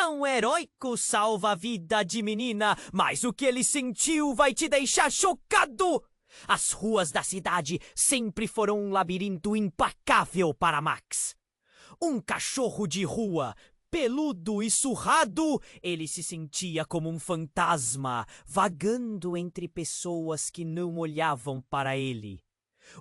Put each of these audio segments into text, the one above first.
tão heróico salva a vida de menina, mas o que ele sentiu vai te deixar chocado! As ruas da cidade sempre foram um labirinto implacável para Max. Um cachorro de rua, peludo e surrado, ele se sentia como um fantasma, vagando entre pessoas que não olhavam para ele.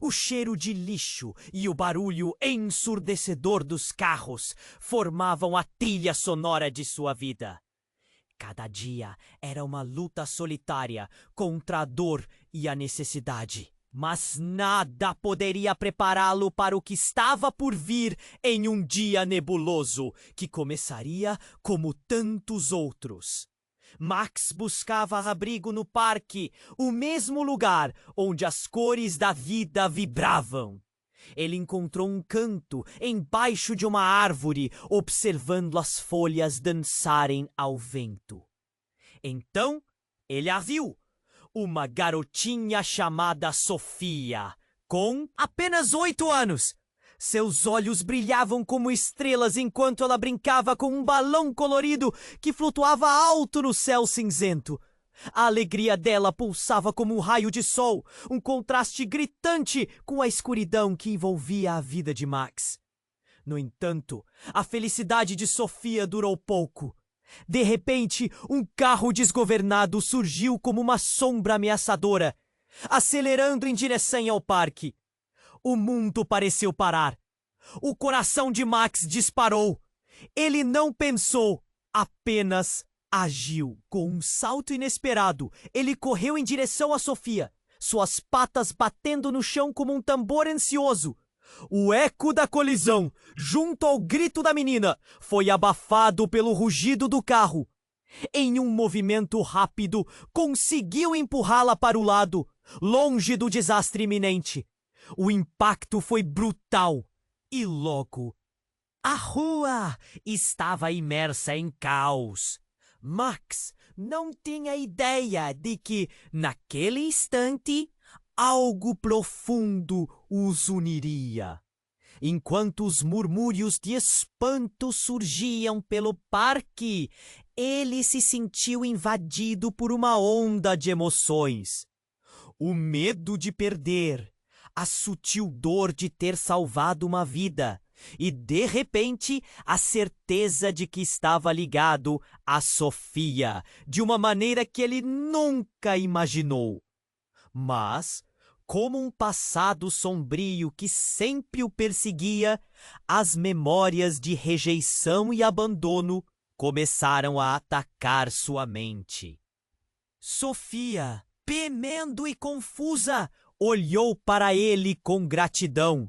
O cheiro de lixo e o barulho ensurdecedor dos carros formavam a trilha sonora de sua vida. Cada dia era uma luta solitária contra a dor e a necessidade. Mas nada poderia prepará-lo para o que estava por vir em um dia nebuloso, que começaria como tantos outros. Max buscava abrigo no parque, o mesmo lugar onde as cores da vida vibravam. Ele encontrou um canto embaixo de uma árvore, observando as folhas dançarem ao vento. Então, ele a viu. Uma garotinha chamada Sofia, com apenas 8 anos. Seus olhos brilhavam como estrelas enquanto ela brincava com um balão colorido que flutuava alto no céu cinzento. A alegria dela pulsava como um raio de sol, um contraste gritante com a escuridão que envolvia a vida de Max. No entanto, a felicidade de Sofia durou pouco. De repente, um carro desgovernado surgiu como uma sombra ameaçadora, acelerando em direção ao parque. O mundo pareceu parar. O coração de Max disparou. Ele não pensou, apenas agiu. Com um salto inesperado, ele correu em direção a Sofia, suas patas batendo no chão como um tambor ansioso. O eco da colisão, junto ao grito da menina, foi abafado pelo rugido do carro. Em um movimento rápido, conseguiu empurrá-la para o lado, longe do desastre iminente. O impacto foi brutal e logo a rua estava imersa em caos. Max não tinha ideia de que, naquele instante, algo profundo os uniria. Enquanto os murmúrios de espanto surgiam pelo parque, ele se sentiu invadido por uma onda de emoções. O medo de perder, a sutil dor de ter salvado uma vida e, de repente, a certeza de que estava ligado a Sofia de uma maneira que ele nunca imaginou. Mas, como um passado sombrio que sempre o perseguia, as memórias de rejeição e abandono começaram a atacar sua mente. Sofia, temendo e confusa, olhou para ele com gratidão.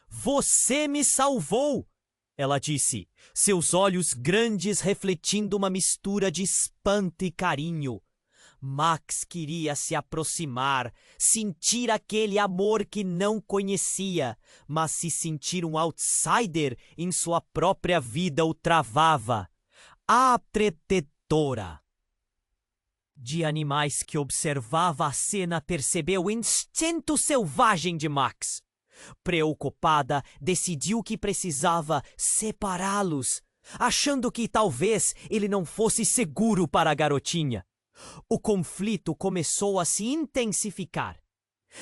"Você me salvou!" ela disse, seus olhos grandes refletindo uma mistura de espanto e carinho. Max queria se aproximar, sentir aquele amor que não conhecia, mas se sentir um outsider em sua própria vida o travava. A protetora de animais que observava a cena percebeu o instinto selvagem de Max. Preocupada, decidiu que precisava separá-los, achando que talvez ele não fosse seguro para a garotinha. O conflito começou a se intensificar.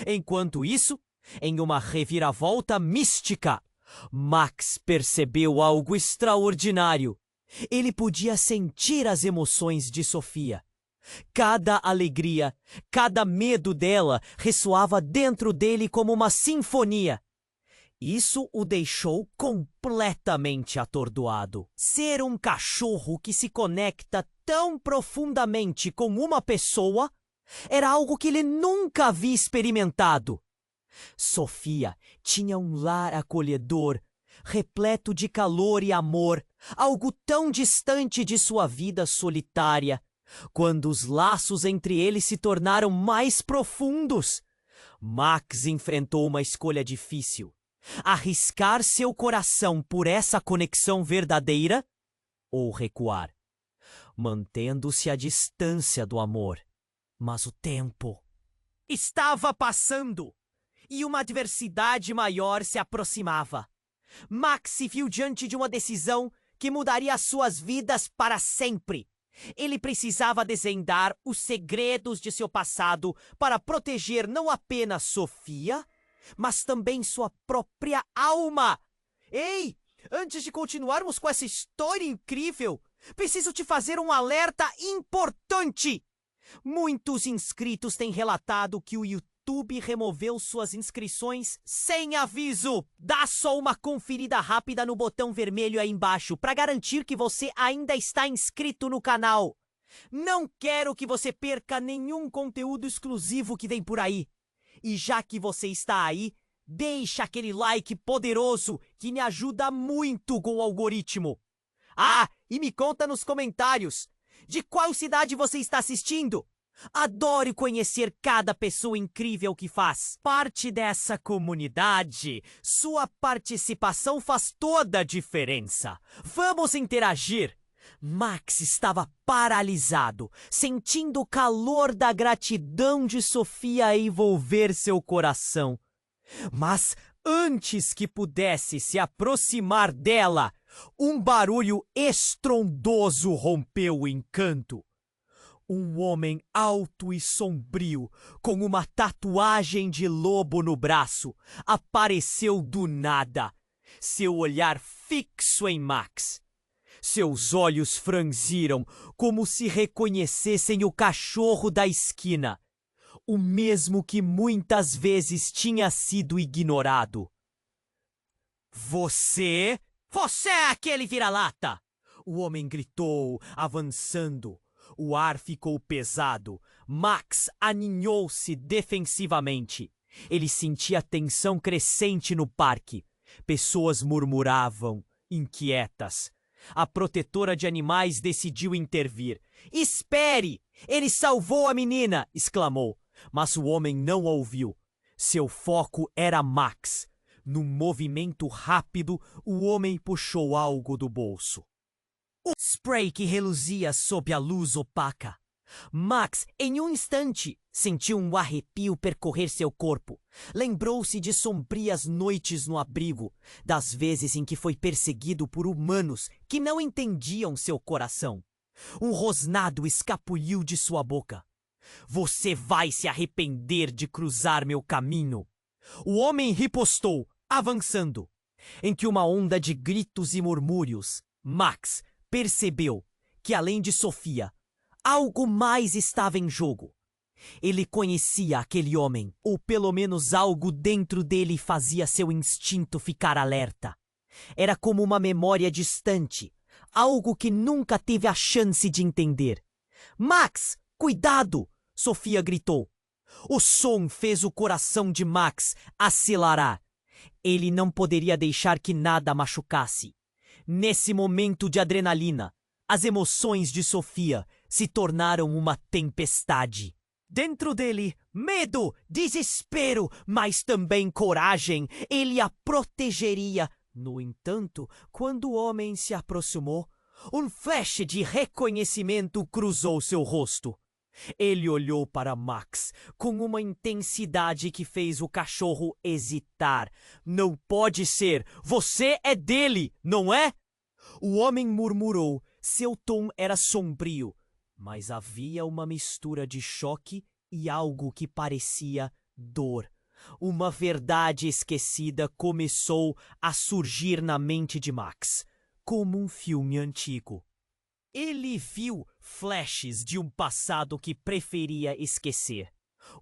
Enquanto isso, em uma reviravolta mística, Max percebeu algo extraordinário. Ele podia sentir as emoções de Sofia. Cada alegria, cada medo dela ressoava dentro dele como uma sinfonia. Isso o deixou completamente atordoado. Ser um cachorro que se conecta tão profundamente com uma pessoa era algo que ele nunca havia experimentado. Sofia tinha um lar acolhedor, repleto de calor e amor, algo tão distante de sua vida solitária. Quando os laços entre eles se tornaram mais profundos, Max enfrentou uma escolha difícil. Arriscar seu coração por essa conexão verdadeira ou recuar, mantendo-se à distância do amor. Mas o tempo estava passando e uma adversidade maior se aproximava. Max se viu diante de uma decisão que mudaria suas vidas para sempre. Ele precisava desvendar os segredos de seu passado para proteger não apenas Sofia, mas também sua própria alma. Ei, antes de continuarmos com essa história incrível, preciso te fazer um alerta importante. Muitos inscritos têm relatado que o YouTube removeu suas inscrições sem aviso. Dá só uma conferida rápida no botão vermelho aí embaixo para garantir que você ainda está inscrito no canal. Não quero que você perca nenhum conteúdo exclusivo que vem por aí. E já que você está aí, deixa aquele like poderoso que me ajuda muito com o algoritmo. Ah, e me conta nos comentários, de qual cidade você está assistindo? Adoro conhecer cada pessoa incrível que faz parte dessa comunidade. Sua participação faz toda a diferença. Vamos interagir. Max estava paralisado, sentindo o calor da gratidão de Sofia envolver seu coração. Mas antes que pudesse se aproximar dela, um barulho estrondoso rompeu o encanto. Um homem alto e sombrio, com uma tatuagem de lobo no braço, apareceu do nada, seu olhar fixo em Max. Seus olhos franziram como se reconhecessem o cachorro da esquina, o mesmo que muitas vezes tinha sido ignorado. Você é aquele vira-lata! O homem gritou, avançando. O ar ficou pesado. Max aninhou-se defensivamente. Ele sentia tensão crescente no parque. Pessoas murmuravam, inquietas. A protetora de animais decidiu intervir. "Espere! Ele salvou a menina!" exclamou. Mas o homem não ouviu. Seu foco era Max. Num movimento rápido, o homem puxou algo do bolso. O spray que reluzia sob a luz opaca. Max, em um instante, sentiu um arrepio percorrer seu corpo. Lembrou-se de sombrias noites no abrigo, das vezes em que foi perseguido por humanos que não entendiam seu coração. Um rosnado escapuliu de sua boca. "Você vai se arrepender de cruzar meu caminho." O homem ripostou, avançando. Entre uma onda de gritos e murmúrios, Max percebeu que, além de Sofia, algo mais estava em jogo. Ele conhecia aquele homem, ou pelo menos algo dentro dele fazia seu instinto ficar alerta. Era como uma memória distante, algo que nunca teve a chance de entender. "Max, cuidado!" Sofia gritou. O som fez o coração de Max acelerar. Ele não poderia deixar que nada machucasse. Nesse momento de adrenalina, as emoções de Sofia se tornaram uma tempestade. Dentro dele, medo, desespero, mas também coragem. Ele a protegeria. No entanto, quando o homem se aproximou, um flash de reconhecimento cruzou seu rosto. Ele olhou para Max com uma intensidade que fez o cachorro hesitar. "Não pode ser! Você é dele, não é?" O homem murmurou. Seu tom era sombrio, mas havia uma mistura de choque e algo que parecia dor. Uma verdade esquecida começou a surgir na mente de Max, como um filme antigo. Ele viu flashes de um passado que preferia esquecer.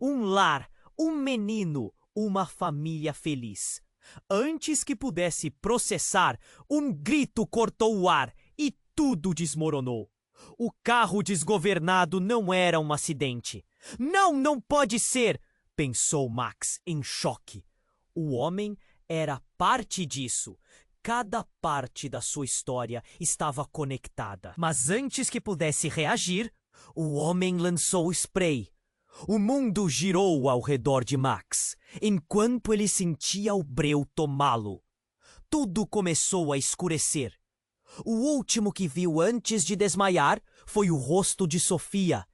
Um lar, um menino, uma família feliz. Antes que pudesse processar, um grito cortou o ar e tudo desmoronou. O carro desgovernado não era um acidente. Não pode ser!" pensou Max em choque. O homem era parte disso. Cada parte da sua história estava conectada. Mas antes que pudesse reagir, o homem lançou o spray. O mundo girou ao redor de Max, enquanto ele sentia o breu tomá-lo. Tudo começou a escurecer. O último que viu antes de desmaiar foi o rosto de Sofia,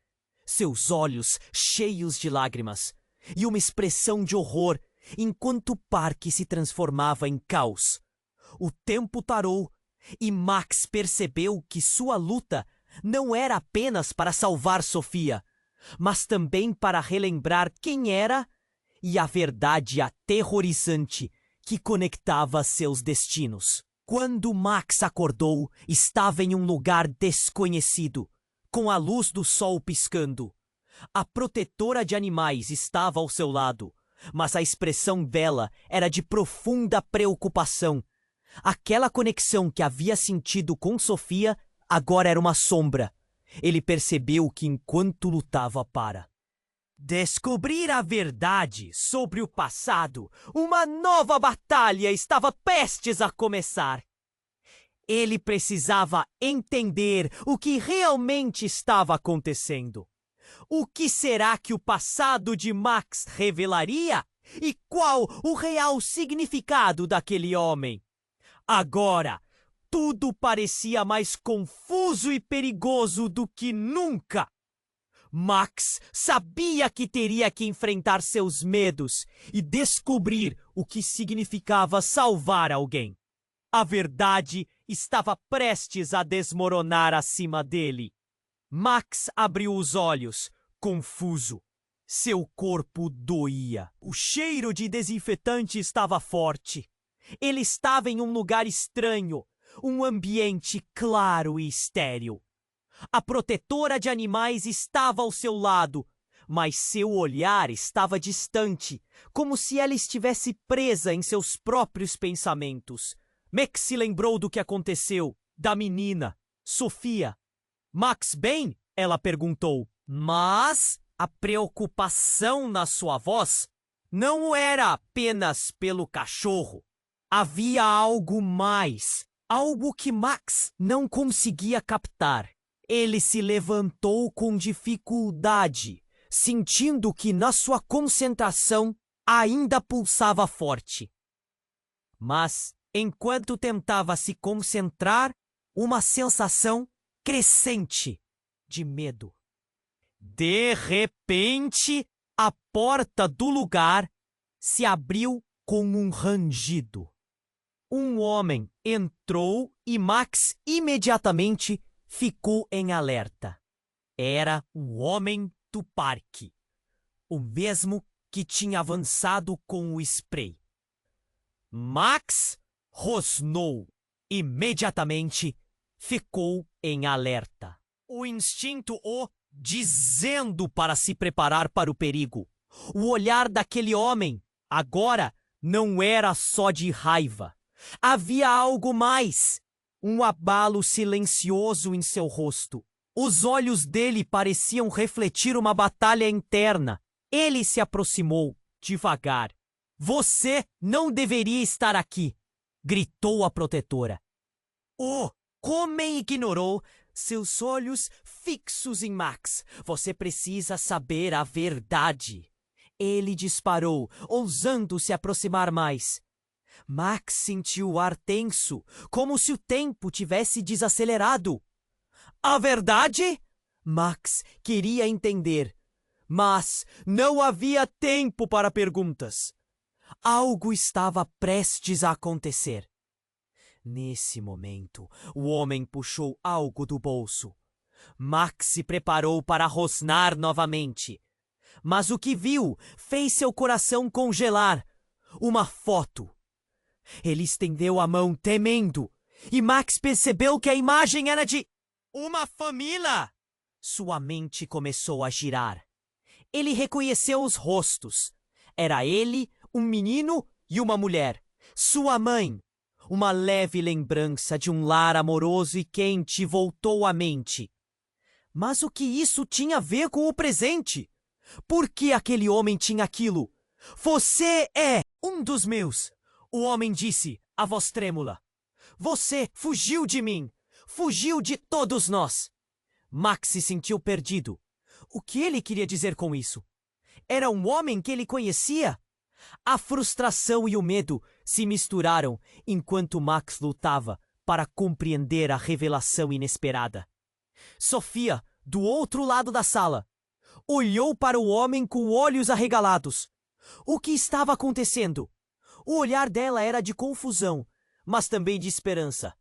seus olhos cheios de lágrimas e uma expressão de horror enquanto o parque se transformava em caos. O tempo parou E Max percebeu que sua luta não era apenas para salvar Sofia, mas também para relembrar quem era e a verdade aterrorizante que conectava seus destinos. Quando Max acordou, estava em um lugar desconhecido, com a luz do sol piscando. A protetora de animais estava ao seu lado, mas a expressão dela era de profunda preocupação. Aquela conexão que havia sentido com Sofia agora era uma sombra. Ele percebeu que enquanto lutava para descobrir a verdade sobre o passado, uma nova batalha estava prestes a começar. Ele precisava entender o que realmente estava acontecendo. O que será que o passado de Max revelaria? E qual o real significado daquele homem? Agora, tudo parecia mais confuso e perigoso do que nunca. Max sabia que teria que enfrentar seus medos e descobrir o que significava salvar alguém. A verdade estava prestes a desmoronar acima dele. Max abriu os olhos, confuso. Seu corpo doía. O cheiro de desinfetante estava forte. Ele estava em um lugar estranho, um ambiente claro e estéril. A protetora de animais estava ao seu lado, mas seu olhar estava distante, como se ela estivesse presa em seus próprios pensamentos. Max se lembrou do que aconteceu, da menina, Sofia. Max bem? Ela perguntou. Mas a preocupação na sua voz não era apenas pelo cachorro. Havia algo mais, algo que Max não conseguia captar. Ele se levantou com dificuldade, sentindo que na sua concentração ainda pulsava forte. Mas, enquanto tentava se concentrar, uma sensação crescente de medo. De repente, a porta do lugar se abriu com um rangido. Um homem entrou e Max imediatamente ficou em alerta. Era o homem do parque, o mesmo que tinha avançado com o spray. Max rosnou. Imediatamente ficou em alerta. O instinto o dizendo para se preparar para o perigo. O olhar daquele homem agora não era só de raiva. Havia algo mais. Um abalo silencioso em seu rosto. Os olhos dele pareciam refletir uma batalha interna. Ele se aproximou, devagar. Você não deveria estar aqui, gritou a protetora. O homem ignorou, seus olhos fixos em Max. Você precisa saber a verdade. Ele disparou, ousando se aproximar mais. Max sentiu o ar tenso, como se o tempo tivesse desacelerado. A verdade? Max queria entender, mas não havia tempo para perguntas. Algo estava prestes a acontecer. Nesse momento, o homem puxou algo do bolso. Max se preparou para rosnar novamente. Mas o que viu fez seu coração congelar. Uma foto. Ele estendeu a mão temendo, e Max percebeu que a imagem era de uma família. Sua mente começou a girar. Ele reconheceu os rostos. Era ele, um menino e uma mulher. Sua mãe. Uma leve lembrança de um lar amoroso e quente voltou à mente. Mas o que isso tinha a ver com o presente? Por que aquele homem tinha aquilo? Você é um dos meus. O homem disse, a voz trêmula. Você fugiu de mim. Fugiu de todos nós. Max se sentiu perdido. O que ele queria dizer com isso? Era um homem que ele conhecia? A frustração e o medo se misturaram enquanto Max lutava para compreender a revelação inesperada. Sofia, do outro lado da sala, olhou para o homem com olhos arregalados. O que estava acontecendo? O olhar dela era de confusão, mas também de esperança.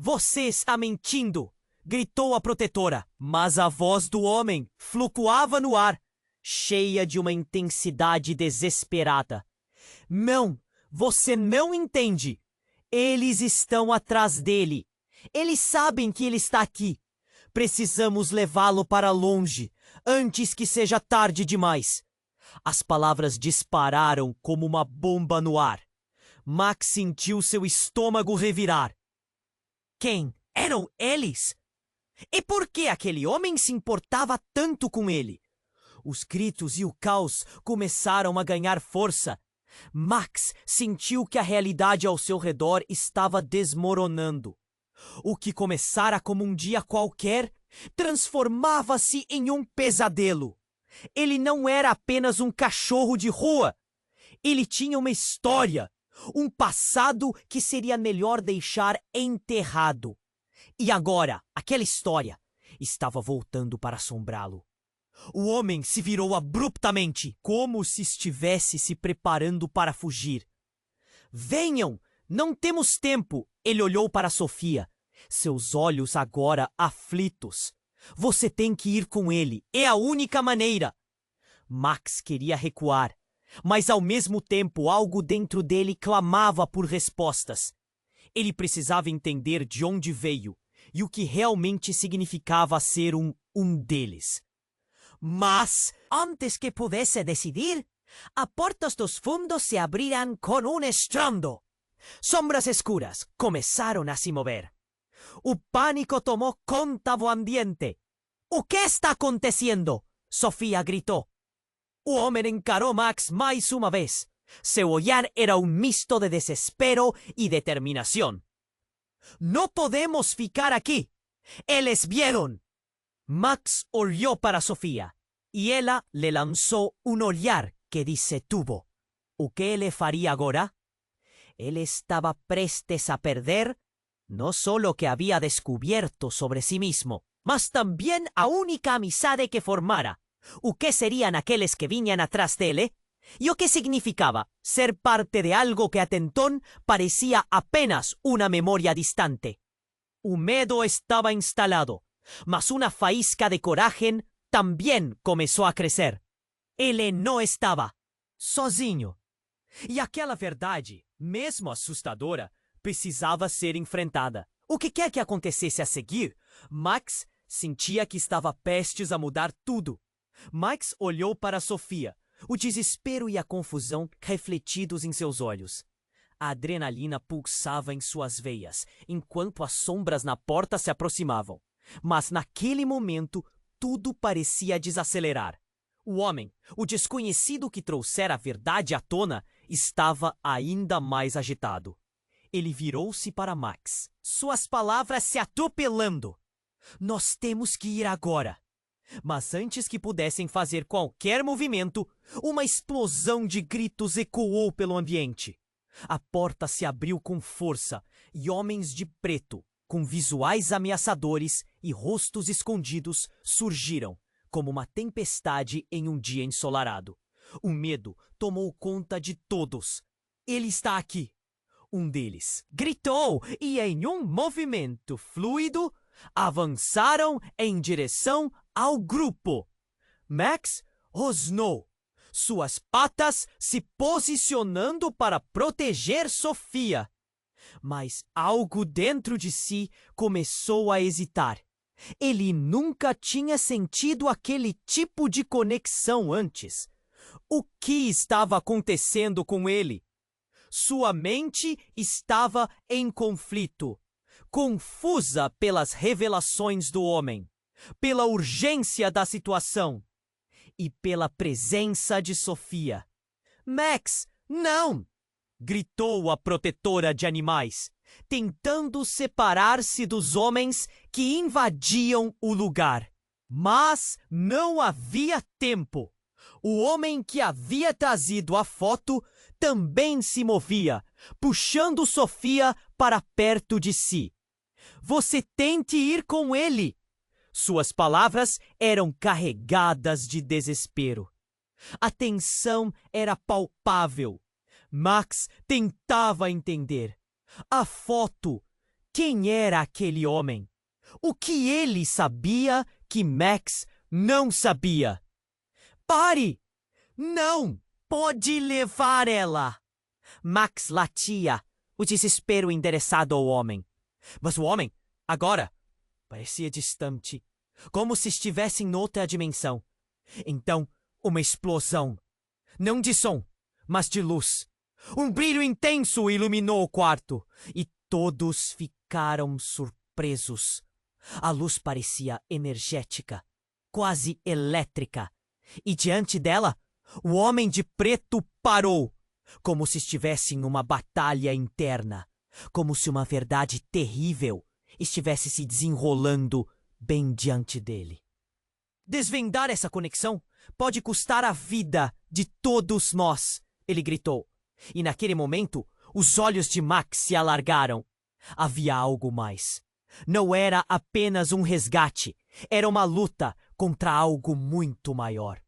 Você está mentindo! Gritou a protetora, mas a voz do homem flutuava no ar, cheia de uma intensidade desesperada. Não, você não entende. Eles estão atrás dele. Eles sabem que ele está aqui. Precisamos levá-lo para longe, antes que seja tarde demais. As palavras dispararam como uma bomba no ar. Max sentiu seu estômago revirar. Quem eram eles? E por que aquele homem se importava tanto com ele? Os gritos e o caos começaram a ganhar força. Max sentiu que a realidade ao seu redor estava desmoronando. O que começara como um dia qualquer transformava-se em um pesadelo. Ele não era apenas um cachorro de rua. Ele tinha uma história, um passado que seria melhor deixar enterrado. E agora, aquela história estava voltando para assombrá-lo. O homem se virou abruptamente, como se estivesse se preparando para fugir. Venham! Não temos tempo! Ele olhou para Sofia, seus olhos agora aflitos. Você tem que ir com ele, é a única maneira! Max queria recuar, mas ao mesmo tempo algo dentro dele clamava por respostas. Ele precisava entender de onde veio e o que realmente significava ser um deles. Mas, antes que pudesse decidir, as portas dos fundos se abriram com um estrondo. Sombras escuras começaram a se mover. O pânico tomou conta do ambiente. O que está acontecendo? Sofia gritou. O homem encarou Max mais uma vez. Seu olhar era um misto de desespero e determinação. Não podemos ficar aqui. Eles vieram. Max olhou para Sofia e ela le lançou um olhar que disse tudo. O que ele faria agora? Ele estava prestes a perder no solo o que había descubierto sobre sí mismo, mas también a única amizade que formara. O que serían aqueles que vinham atrás dele? E o que significava ser parte de algo que até então parecía apenas una memoria distante. O medo estava instalado, mas uma faísca de coragem também começou a crescer. Ele não estava sozinho. E aquela verdade, mesmo assustadora, precisava ser enfrentada. O que quer que acontecesse a seguir, Max sentia que estava prestes a mudar tudo. Max olhou para Sofia, o desespero e a confusão refletidos em seus olhos. A adrenalina pulsava em suas veias, enquanto as sombras na porta se aproximavam. Mas naquele momento, tudo parecia desacelerar. O homem, o desconhecido que trouxera a verdade à tona, estava ainda mais agitado. Ele virou-se para Max, suas palavras se atropelando. Nós temos que ir agora. Mas antes que pudessem fazer qualquer movimento, uma explosão de gritos ecoou pelo ambiente. A porta se abriu com força e homens de preto, com visuais ameaçadores e rostos escondidos, surgiram, como uma tempestade em um dia ensolarado. O medo tomou conta de todos. Ele está aqui! Um deles gritou e, em um movimento fluido, avançaram em direção ao grupo. Max rosnou, suas patas se posicionando para proteger Sofia. Mas algo dentro de si começou a hesitar. Ele nunca tinha sentido aquele tipo de conexão antes. O que estava acontecendo com ele? Sua mente estava em conflito, confusa pelas revelações do homem, pela urgência da situação e pela presença de Sofia. Max, não! Gritou a protetora de animais, tentando separar-se dos homens que invadiam o lugar. Mas não havia tempo. O homem que havia trazido a foto também se movia, puxando Sofia para perto de si. Você tente ir com ele! Suas palavras eram carregadas de desespero. A tensão era palpável. Max tentava entender. A foto Quem era aquele homem? O que ele sabia que Max não sabia? Pare! Não! Pode levar ela! Max latia, o desespero endereçado ao homem. Mas o homem, agora, parecia distante, como se estivesse em outra dimensão. Então, uma explosão. Não de som, mas de luz. Um brilho intenso iluminou o quarto e todos ficaram surpresos. A luz parecia energética, quase elétrica, e diante dela, o homem de preto parou, como se estivesse em uma batalha interna, como se uma verdade terrível estivesse se desenrolando bem diante dele. Desvendar essa conexão pode custar a vida de todos nós, ele gritou. E naquele momento, os olhos de Max se alargaram. Havia algo mais. Não era apenas um resgate, era uma luta contra algo muito maior.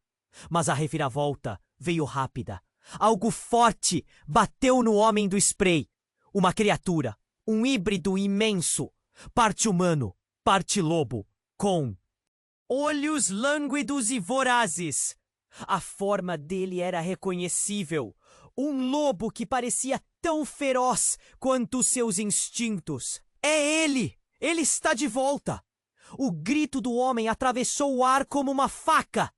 Mas a reviravolta veio rápida. Algo forte bateu no homem do spray. Uma criatura, um híbrido imenso, parte humano, parte lobo, com olhos lânguidos e vorazes. A forma dele era reconhecível. Um lobo que parecia tão feroz quanto seus instintos. É ele! Ele está de volta! O grito do homem atravessou o ar como uma faca.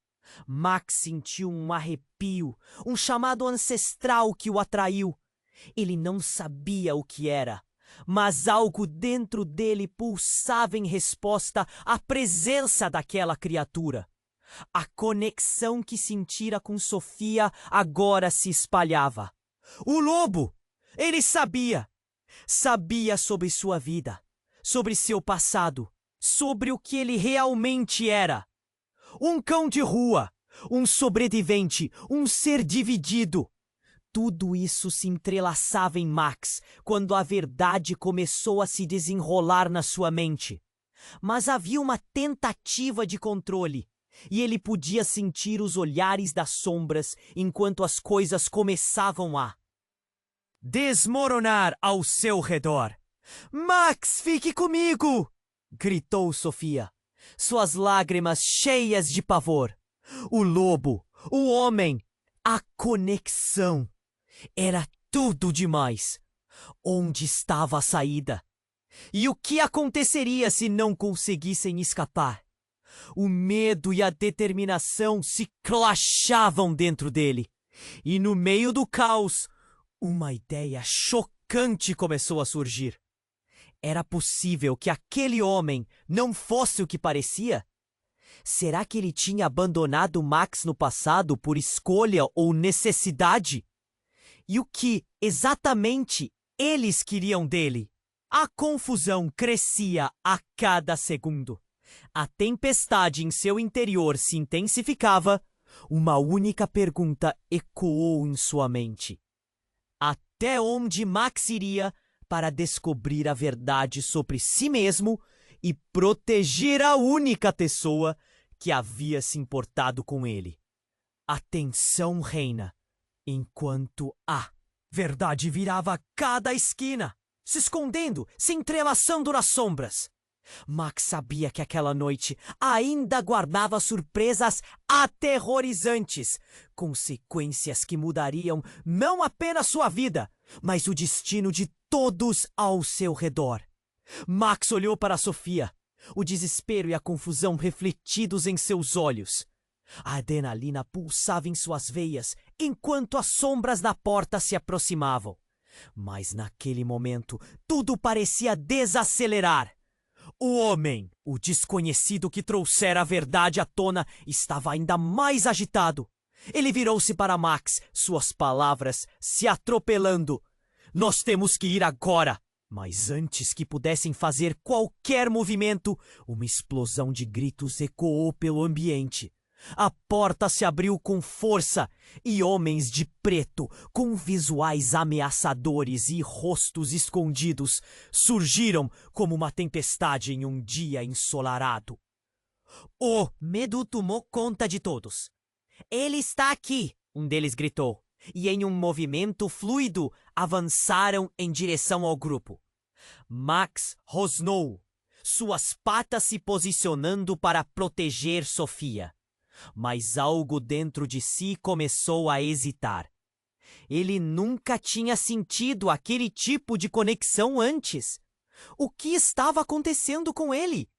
Max sentiu um arrepio, um chamado ancestral que o atraiu. Ele não sabia o que era, mas algo dentro dele pulsava em resposta à presença daquela criatura. A conexão que sentira com Sofia agora se espalhava. O lobo! Ele sabia! Sabia sobre sua vida, sobre seu passado, sobre o que ele realmente era. Um cão de rua, um sobrevivente, um ser dividido. Tudo isso se entrelaçava em Max quando a verdade começou a se desenrolar na sua mente. Mas havia uma tentativa de controle, e ele podia sentir os olhares das sombras enquanto as coisas começavam a desmoronar ao seu redor. Max, fique comigo! Gritou Sofia, suas lágrimas cheias de pavor. O lobo, o homem, a conexão. Era tudo demais. Onde estava a saída? E o que aconteceria se não conseguissem escapar? O medo e a determinação se clashavam dentro dele. E no meio do caos, uma ideia chocante começou a surgir. Era possível que aquele homem não fosse o que parecia? Será que ele tinha abandonado Max no passado por escolha ou necessidade? E o que, exatamente, eles queriam dele? A confusão crescia a cada segundo. A tempestade em seu interior se intensificava. Uma única pergunta ecoou em sua mente. Até onde Max iria para descobrir a verdade sobre si mesmo e proteger a única pessoa que havia se importado com ele? A tensão reina, enquanto a verdade virava a cada esquina, se escondendo, se entrelaçando nas sombras. Max sabia que aquela noite ainda guardava surpresas aterrorizantes, consequências que mudariam não apenas sua vida, mas o destino de todos ao seu redor. Max olhou para Sofia, o desespero e a confusão refletidos em seus olhos. A adrenalina pulsava em suas veias enquanto as sombras da porta se aproximavam. Mas naquele momento, tudo parecia desacelerar. O homem, o desconhecido que trouxera a verdade à tona, estava ainda mais agitado. Ele virou-se para Max, suas palavras se atropelando. Nós temos que ir agora! Mas antes que pudessem fazer qualquer movimento, uma explosão de gritos ecoou pelo ambiente. A porta se abriu com força e homens de preto, com visuais ameaçadores e rostos escondidos, surgiram como uma tempestade em um dia ensolarado. O medo tomou conta de todos. Ele está aqui, um deles gritou, e em um movimento fluido avançaram em direção ao grupo. Max rosnou, suas patas se posicionando para proteger Sofia. Mas algo dentro de si começou a hesitar. Ele nunca tinha sentido aquele tipo de conexão antes. O que estava acontecendo com ele?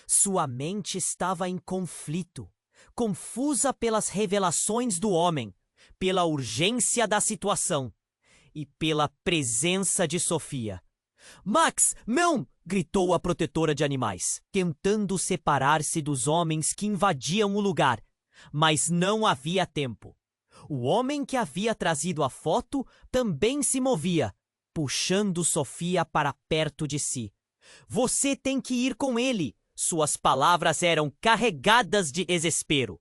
Sua mente estava em conflito, confusa pelas revelações do homem, pela urgência da situação e pela presença de Sofia. Max, não! Gritou a protetora de animais, tentando separar-se dos homens que invadiam o lugar, mas não havia tempo. O homem que havia trazido a foto também se movia, puxando Sofia para perto de si. Você tem que ir com ele! Suas palavras eram carregadas de desespero.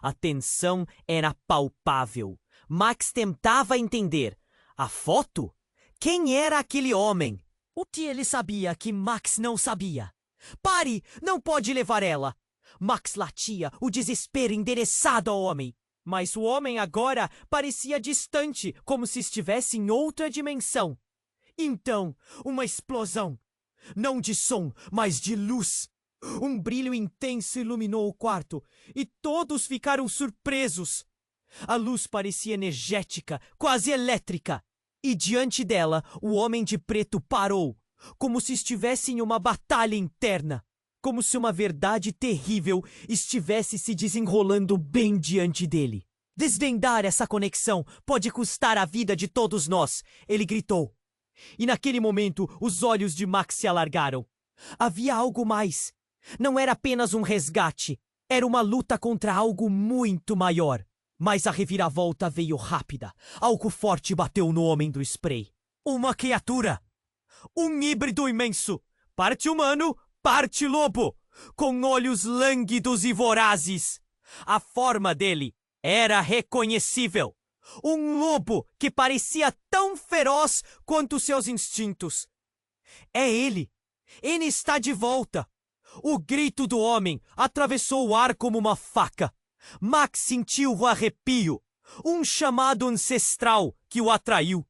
A tensão era palpável. Max tentava entender. A foto? Quem era aquele homem? O que ele sabia que Max não sabia? Pare! Não pode levar ela! Max latia, o desespero endereçado ao homem. Mas o homem agora parecia distante, como se estivesse em outra dimensão. Então, uma explosão. Não de som, mas de luz. Um brilho intenso iluminou o quarto e todos ficaram surpresos. A luz parecia energética, quase elétrica. E diante dela, o homem de preto parou, como se estivesse em uma batalha interna. Como se uma verdade terrível estivesse se desenrolando bem diante dele. Desvendar essa conexão pode custar a vida de todos nós, ele gritou. E naquele momento, os olhos de Max se alargaram. Havia algo mais. Não era apenas um resgate. Era uma luta contra algo muito maior. Mas a reviravolta veio rápida. Algo forte bateu no homem do spray. Uma criatura! Um híbrido imenso! Parte humano, parte lobo! Com olhos lânguidos e vorazes! A forma dele era reconhecível. Um lobo que parecia tão feroz quanto seus instintos. É ele! Ele está de volta! O grito do homem atravessou o ar como uma faca. Max sentiu o arrepio, um chamado ancestral que o atraiu.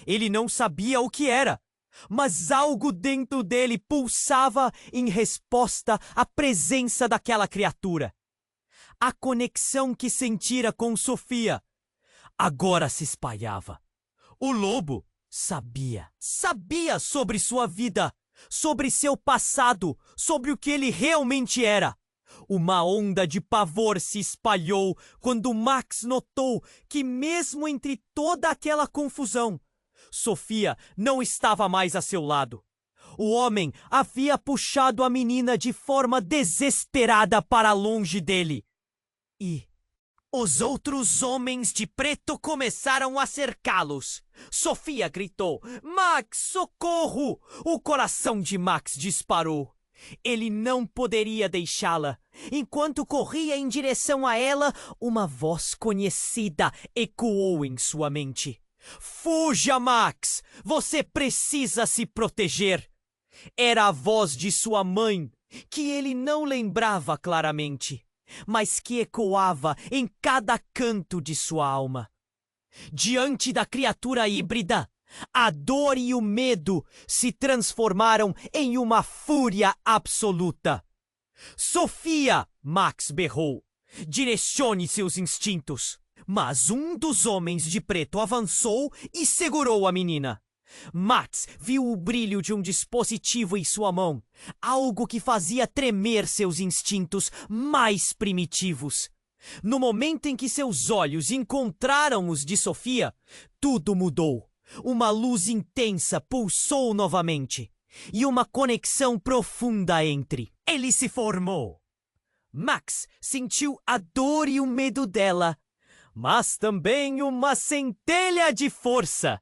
Ele não sabia o que era, mas algo dentro dele pulsava em resposta à presença daquela criatura. A conexão que sentira com Sofia agora se espalhava. O lobo sabia sobre sua vida, sobre seu passado, sobre o que ele realmente era. Uma onda de pavor se espalhou quando Max notou que, mesmo entre toda aquela confusão, Sofia não estava mais a seu lado. O homem havia puxado a menina de forma desesperada para longe dele. E os outros homens de preto começaram a cercá-los. Sofia gritou: Max, socorro! O coração de Max disparou. Ele não poderia deixá-la. Enquanto corria em direção a ela, uma voz conhecida ecoou em sua mente. Fuja, Max! Você precisa se proteger! Era a voz de sua mãe, que ele não lembrava claramente, mas que ecoava em cada canto de sua alma. Diante da criatura híbrida, a dor e o medo se transformaram em uma fúria absoluta. Sofia! Max berrou. Direcione seus instintos. Mas um dos homens de preto avançou e segurou a menina. Max viu o brilho de um dispositivo em sua mão, algo que fazia tremer seus instintos mais primitivos. No momento em que seus olhos encontraram os de Sofia, tudo mudou. Uma luz intensa pulsou novamente, e uma conexão profunda entre eles se formou. Max sentiu a dor e o medo dela, mas também uma centelha de força.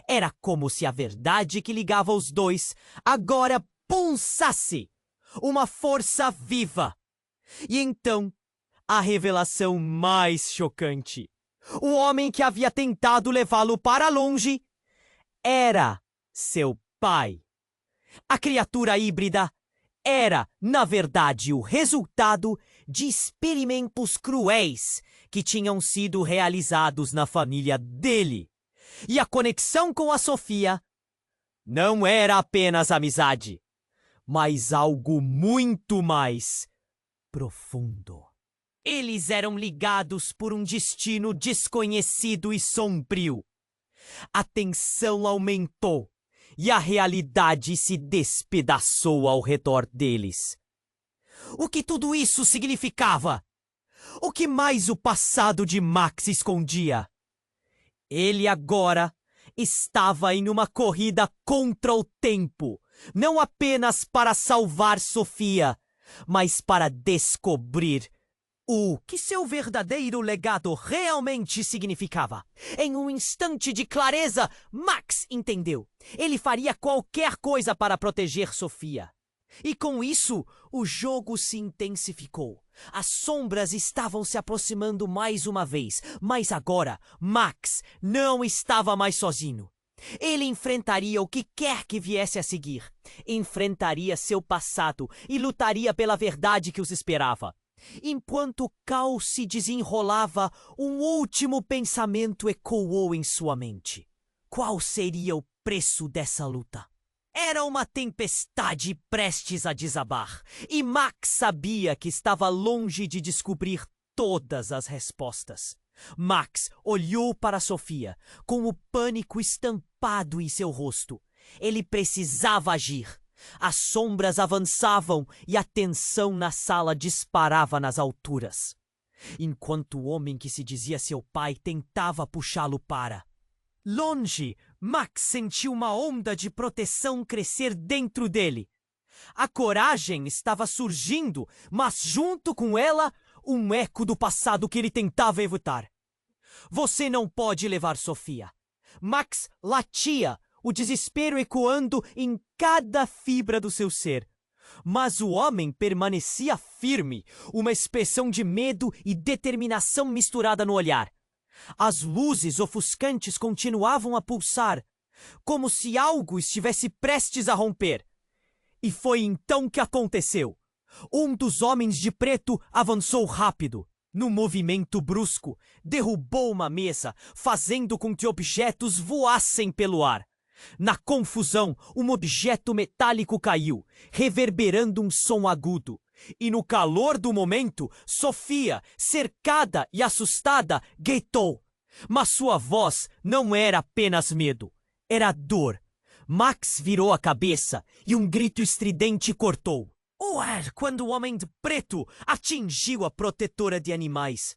Era como se a verdade que ligava os dois agora pulsasse, uma força viva. E então, a revelação mais chocante. O homem que havia tentado levá-lo para longe era seu pai. A criatura híbrida era, na verdade, o resultado de experimentos cruéis que tinham sido realizados na família dele. E a conexão com a Sofia Não era apenas amizade, mas algo muito mais profundo. Eles eram ligados por um destino desconhecido e sombrio. A tensão aumentou e a realidade se despedaçou ao redor deles. O que tudo isso significava? O que mais o passado de Max escondia? Ele agora estava em uma corrida contra o tempo, não apenas para salvar Sofia, mas para descobrir o que seu verdadeiro legado realmente significava. Em um instante de clareza, Max entendeu. Ele faria qualquer coisa para proteger Sofia. E com isso, o jogo se intensificou. As sombras estavam se aproximando mais uma vez, mas agora Max não estava mais sozinho. Ele enfrentaria o que quer que viesse a seguir. Enfrentaria seu passado e lutaria pela verdade que os esperava. Enquanto o caos se desenrolava, um último pensamento ecoou em sua mente. Qual seria o preço dessa luta? Era uma tempestade prestes a desabar, e Max sabia que estava longe de descobrir todas as respostas. Max olhou para Sofia, com o pânico estampado em seu rosto. Ele precisava agir. As sombras avançavam e a tensão na sala disparava nas alturas. Enquanto o homem que se dizia seu pai tentava puxá-lo para longe, Max sentiu uma onda de proteção crescer dentro dele. A coragem estava surgindo, mas junto com ela, um eco do passado que ele tentava evitar. Você não pode levar Sofia. Max latia, o desespero ecoando em cada fibra do seu ser. Mas o homem permanecia firme, uma expressão de medo e determinação misturada no olhar. As luzes ofuscantes continuavam a pulsar, como se algo estivesse prestes a romper. E foi então que aconteceu. Um dos homens de preto avançou rápido. No movimento brusco, derrubou uma mesa, fazendo com que objetos voassem pelo ar. Na confusão, um objeto metálico caiu, reverberando um som agudo. E no calor do momento, Sofia, cercada e assustada, gritou. Mas sua voz não era apenas medo, era dor. Max virou a cabeça e um grito estridente cortou o ar quando o homem de preto atingiu a protetora de animais.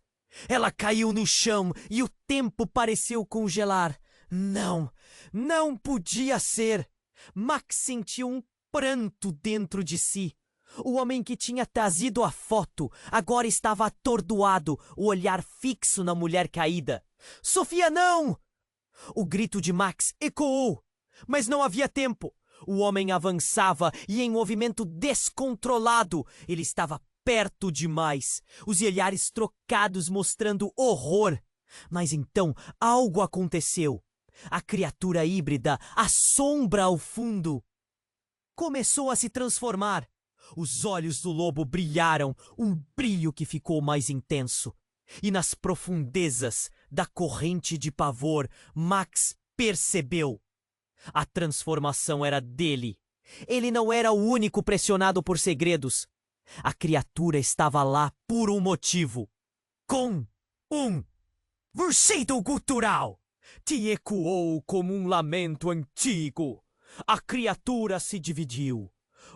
Ela caiu no chão e o tempo pareceu congelar. Não podia ser. Max sentiu um pranto dentro de si. O homem que tinha trazido a foto agora estava atordoado, o olhar fixo na mulher caída. Sofia, não! O grito de Max ecoou, mas não havia tempo. O homem avançava e em movimento descontrolado. Ele estava perto demais, os olhares trocados mostrando horror. Mas então algo aconteceu. A criatura híbrida, a sombra ao fundo, começou a se transformar. Os olhos do lobo brilharam, um brilho que ficou mais intenso. E nas profundezas da corrente de pavor, Max percebeu. A transformação era dele. Ele não era o único pressionado por segredos. A criatura estava lá por um motivo. Com um rugido gutural, te ecoou como um lamento antigo. A criatura se dividiu.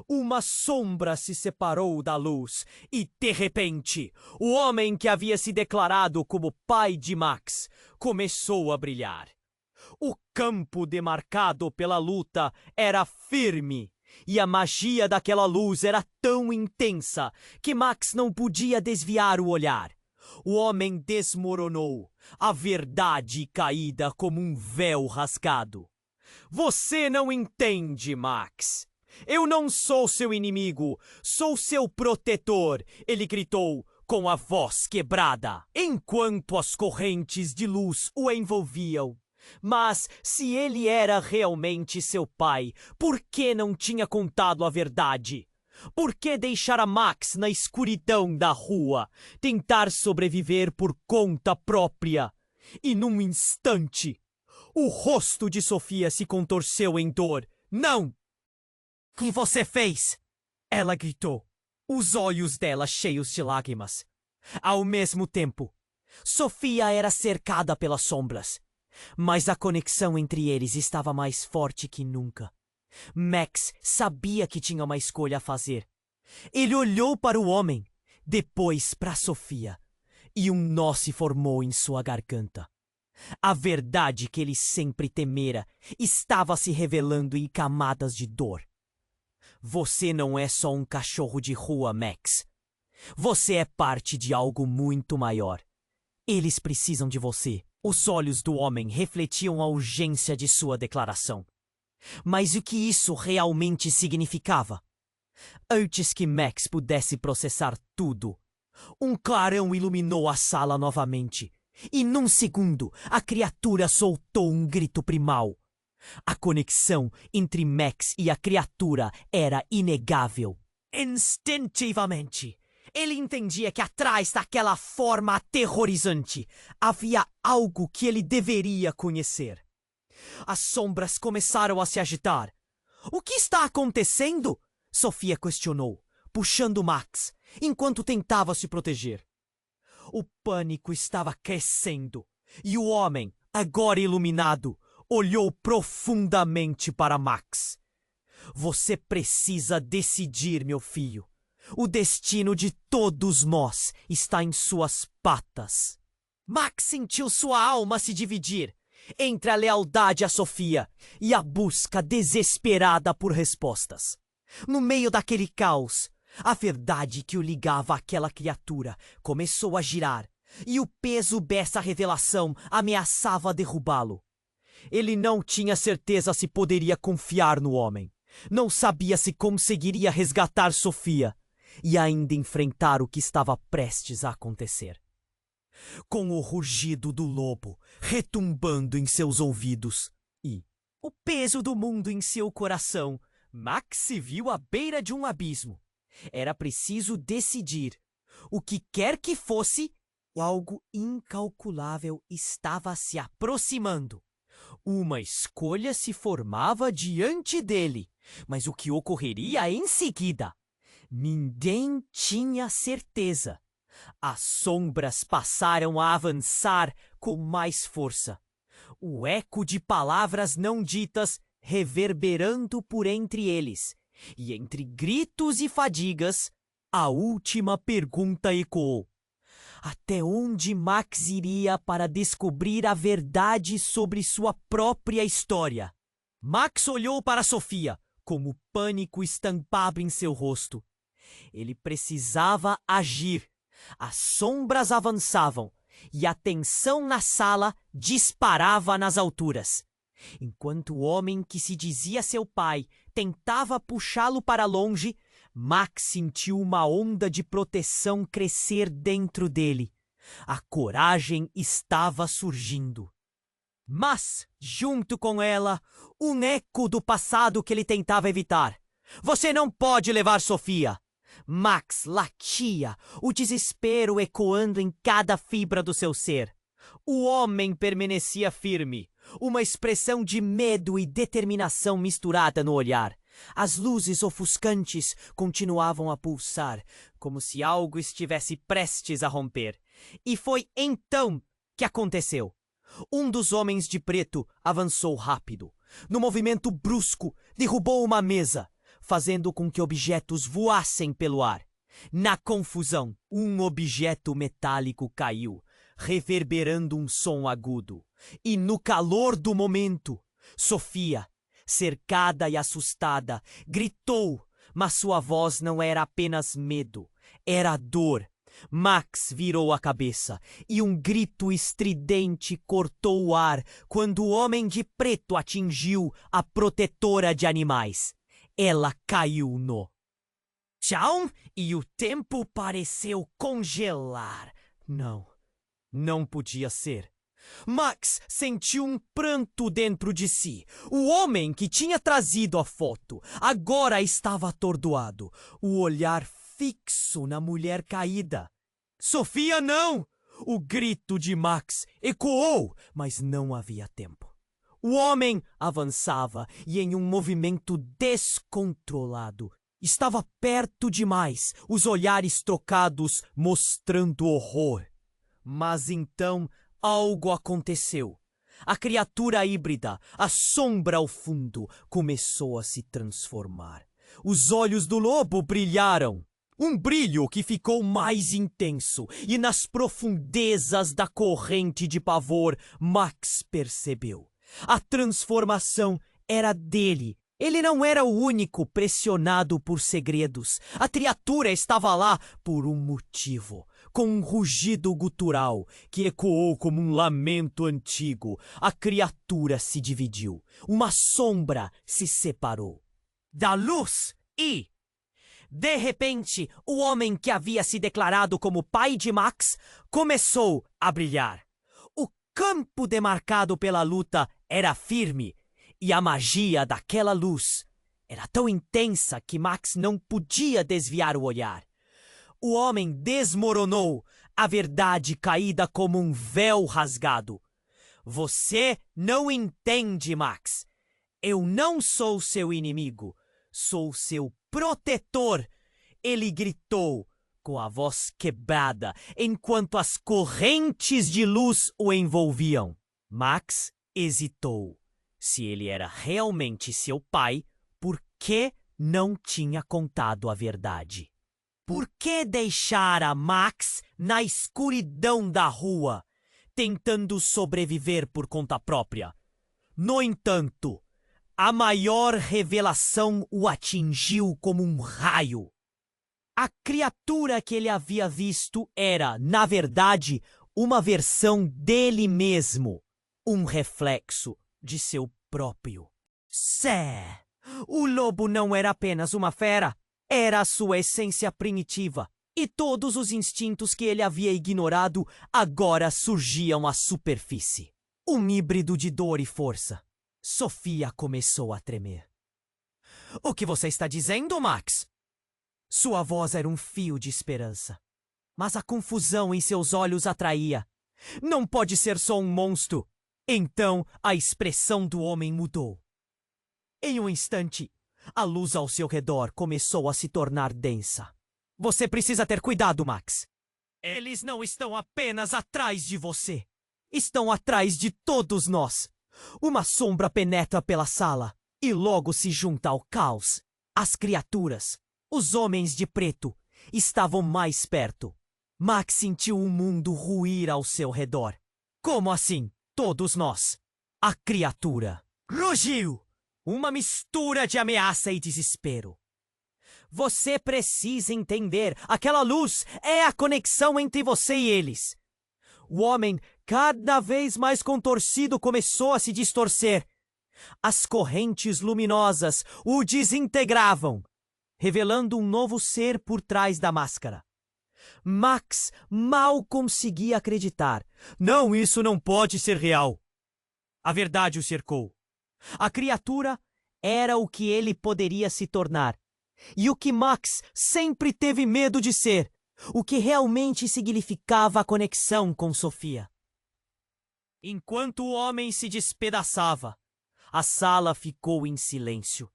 Uma sombra se separou da luz e, de repente, o homem que havia se declarado como pai de Max começou a brilhar. O campo demarcado pela luta era firme e a magia daquela luz era tão intensa que Max não podia desviar o olhar. O homem desmoronou, a verdade caída como um véu rasgado. Você não entende, Max. Eu não sou seu inimigo, sou seu protetor, ele gritou com a voz quebrada, enquanto as correntes de luz o envolviam. Mas se ele era realmente seu pai, por que não tinha contado a verdade? Por que deixar a Max na escuridão da rua, tentar sobreviver por conta própria? E num instante, o rosto de Sofia se contorceu em dor, Não! O que você fez? Ela gritou, os olhos dela cheios de lágrimas. Ao mesmo tempo, Sofia era cercada pelas sombras, mas a conexão entre eles estava mais forte que nunca. Max sabia que tinha uma escolha a fazer. Ele olhou para o homem, depois para Sofia, e um nó se formou em sua garganta. A verdade que ele sempre temera estava se revelando em camadas de dor. Você não é só um cachorro de rua, Max. Você é parte de algo muito maior. Eles precisam de você. Os olhos do homem refletiam a urgência de sua declaração. Mas o que isso realmente significava? Antes que Max pudesse processar tudo, um clarão iluminou a sala novamente, e num segundo a criatura soltou um grito primal. A conexão entre Max e a criatura era inegável. Instintivamente, ele entendia que atrás daquela forma aterrorizante havia algo que ele deveria conhecer. As sombras começaram a se agitar. O que está acontecendo? Sofia questionou, puxando Max, enquanto tentava se proteger. O pânico estava crescendo, e o homem, agora iluminado, olhou profundamente para Max. Você precisa decidir, meu filho. O destino de todos nós está em suas patas. Max sentiu sua alma se dividir entre a lealdade a Sofia e a busca desesperada por respostas. No meio daquele caos, a verdade que o ligava àquela criatura começou a girar, e o peso dessa revelação ameaçava derrubá-lo. Ele não tinha certeza se poderia confiar no homem. Não sabia se conseguiria resgatar Sofia e ainda enfrentar o que estava prestes a acontecer. Com o rugido do lobo retumbando em seus ouvidos e o peso do mundo em seu coração, Max se viu à beira de um abismo. Era preciso decidir. O que quer que fosse, algo incalculável estava se aproximando. Uma escolha se formava diante dele, mas o que ocorreria em seguida? Ninguém tinha certeza. As sombras passaram a avançar com mais força. O eco de palavras não ditas reverberando por entre eles. E entre gritos e fadigas, a última pergunta ecoou. Até onde Max iria para descobrir a verdade sobre sua própria história? Max olhou para Sofia, com o pânico estampado em seu rosto. Ele precisava agir. As sombras avançavam e a tensão na sala disparava nas alturas. Enquanto o homem que se dizia seu pai tentava puxá-lo para longe, Max sentiu uma onda de proteção crescer dentro dele. A coragem estava surgindo. Mas, junto com ela, um eco do passado que ele tentava evitar. Você não pode levar Sofia! Max latia, o desespero ecoando em cada fibra do seu ser. O homem permanecia firme, uma expressão de medo e determinação misturada no olhar. As luzes ofuscantes continuavam a pulsar, como se algo estivesse prestes a romper. E foi então que aconteceu. Um dos homens de preto avançou rápido. No movimento brusco, derrubou uma mesa, fazendo com que objetos voassem pelo ar. Na confusão, um objeto metálico caiu, reverberando um som agudo. E no calor do momento, Sofia, cercada e assustada, gritou, mas sua voz não era apenas medo, era dor. Max virou a cabeça e um grito estridente cortou o ar quando o homem de preto atingiu a protetora de animais. Ela caiu no chão e o tempo pareceu congelar. Não podia ser. Max sentiu um pranto dentro de si. O homem que tinha trazido a foto agora estava atordoado, o olhar fixo na mulher caída. Sofia, não! O grito de Max ecoou, mas não havia tempo. O homem avançava e, em um movimento descontrolado, estava perto demais, os olhares trocados mostrando horror. Mas então algo aconteceu. A criatura híbrida, a sombra ao fundo, começou a se transformar. Os olhos do lobo brilharam. Um brilho que ficou mais intenso, e nas profundezas da corrente de pavor, Max percebeu. A transformação era dele. Ele não era o único pressionado por segredos. A criatura estava lá por um motivo. Com um rugido gutural que ecoou como um lamento antigo, a criatura se dividiu. Uma sombra se separou da luz e, de repente, o homem que havia se declarado como pai de Max começou a brilhar. O campo demarcado pela luta era firme e a magia daquela luz era tão intensa que Max não podia desviar o olhar. O homem desmoronou, a verdade caída como um véu rasgado. Você não entende, Max. Eu não sou seu inimigo, sou seu protetor. Ele gritou com a voz quebrada, enquanto as correntes de luz o envolviam. Max hesitou. Se ele era realmente seu pai, por que não tinha contado a verdade? Por que deixara Max na escuridão da rua, tentando sobreviver por conta própria? No entanto, a maior revelação o atingiu como um raio. A criatura que ele havia visto era, na verdade, uma versão dele mesmo, um reflexo de seu próprio ser. O lobo não era apenas uma fera, era a sua essência primitiva, e todos os instintos que ele havia ignorado agora surgiam à superfície. Um híbrido de dor e força. Sofia começou a tremer. O que você está dizendo, Max? Sua voz era um fio de esperança, mas a confusão em seus olhos atraía. Não pode ser só um monstro. Então a expressão do homem mudou. Em um instante, a luz ao seu redor começou a se tornar densa. Você precisa ter cuidado, Max. Eles não estão apenas atrás de você. Estão atrás de todos nós. Uma sombra penetra pela sala e logo se junta ao caos. As criaturas, os homens de preto, estavam mais perto. Max sentiu o mundo ruir ao seu redor. Como assim? Todos nós. A criatura rugiu. Uma mistura de ameaça e desespero. Você precisa entender. Aquela luz é a conexão entre você e eles. O homem, cada vez mais contorcido, começou a se distorcer. As correntes luminosas o desintegravam, revelando um novo ser por trás da máscara. Max mal conseguia acreditar. Não, isso não pode ser real. A verdade o cercou. A criatura era o que ele poderia se tornar. E o que Max sempre teve medo de ser. O que realmente significava a conexão com Sofia. Enquanto o homem se despedaçava, a sala ficou em silêncio.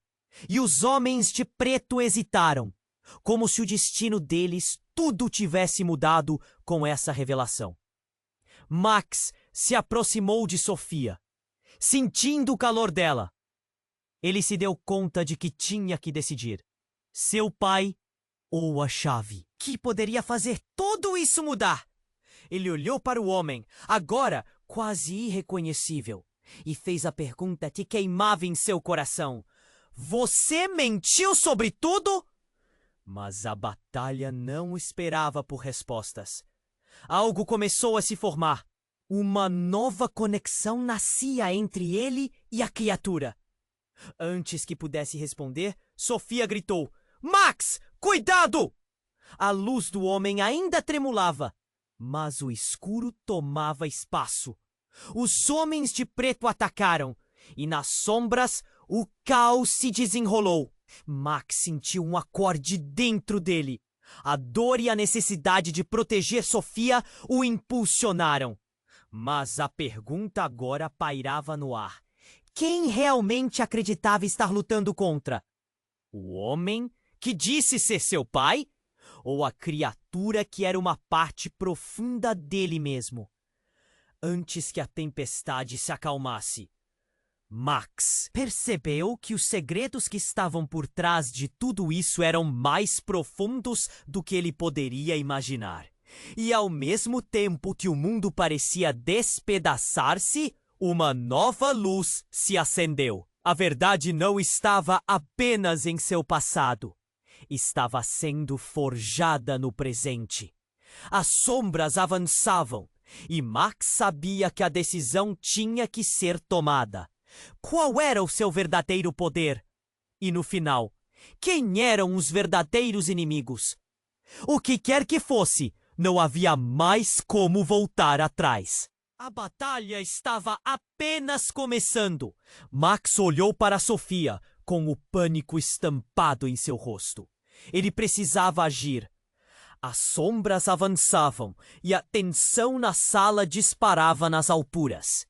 E os homens de preto hesitaram, como se o destino deles tudo tivesse mudado com essa revelação. Max se aproximou de Sofia, sentindo o calor dela. Ele se deu conta de que tinha que decidir: seu pai ou a chave que poderia fazer tudo isso mudar. Ele olhou para o homem, agora quase irreconhecível, e fez a pergunta que queimava em seu coração: você mentiu sobre tudo? Mas a batalha não esperava por respostas. Algo começou a se formar. Uma nova conexão nascia entre ele e a criatura. Antes que pudesse responder, Sofia gritou: Max, cuidado! A luz do homem ainda tremulava, mas o escuro tomava espaço. Os homens de preto atacaram, e nas sombras o caos se desenrolou. Max sentiu um acorde dentro dele. A dor e a necessidade de proteger Sofia o impulsionaram. Mas a pergunta agora pairava no ar: Quem realmente acreditava estar lutando contra? O homem que disse ser seu pai? Ou a criatura que era uma parte profunda dele mesmo? Antes que a tempestade se acalmasse, Max percebeu que os segredos que estavam por trás de tudo isso eram mais profundos do que ele poderia imaginar. E ao mesmo tempo que o mundo parecia despedaçar-se, uma nova luz se acendeu. A verdade não estava apenas em seu passado. Estava sendo forjada no presente. As sombras avançavam, e Max sabia que a decisão tinha que ser tomada. Qual era o seu verdadeiro poder? E no final, quem eram os verdadeiros inimigos? O que quer que fosse, não havia mais como voltar atrás. A batalha estava apenas começando. Max olhou para Sofia, com o pânico estampado em seu rosto. Ele precisava agir. As sombras avançavam e a tensão na sala disparava nas alturas.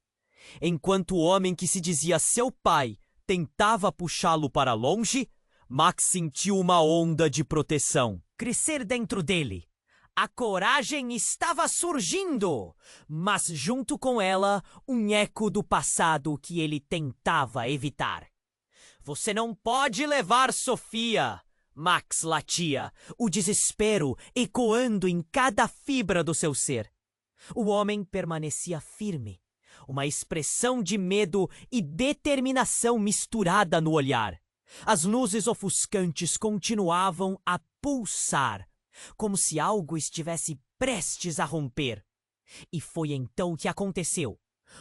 Enquanto o homem que se dizia seu pai tentava puxá-lo para longe, Max sentiu uma onda de proteção crescer dentro dele. A coragem estava surgindo, mas junto com ela, um eco do passado que ele tentava evitar. Você não pode levar Sofia! Max latia, o desespero ecoando em cada fibra do seu ser. O homem permanecia firme, uma expressão de medo e determinação misturada no olhar. As luzes ofuscantes continuavam a pulsar, como se algo estivesse prestes a romper. E foi então que aconteceu.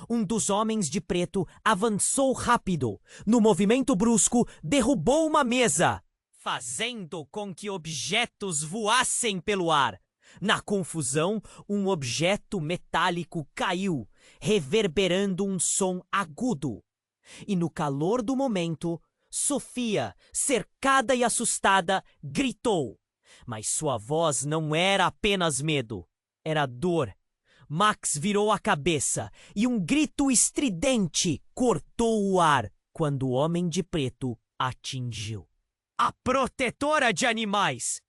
Um dos homens de preto avançou rápido. No movimento brusco, derrubou uma mesa, fazendo com que objetos voassem pelo ar. Na confusão, um objeto metálico caiu, reverberando um som agudo. E no calor do momento, Sofia, cercada e assustada, gritou. Mas sua voz não era apenas medo, era dor. Max virou a cabeça e um grito estridente cortou o ar quando o homem de preto atingiu. A protetora de animais!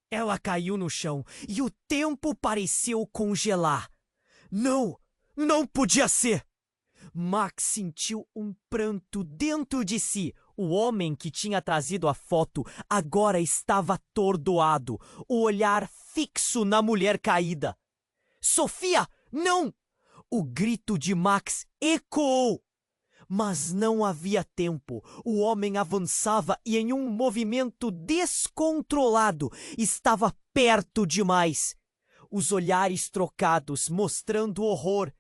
Ela caiu no chão e o tempo pareceu congelar. Não! Não podia ser! Max sentiu um pranto dentro de si. O homem que tinha trazido a foto agora estava atordoado, o olhar fixo na mulher caída. Sofia, não! O grito de Max ecoou. Mas não havia tempo. O homem avançava e, em um movimento descontrolado, estava perto demais. Os olhares trocados, mostrando horror.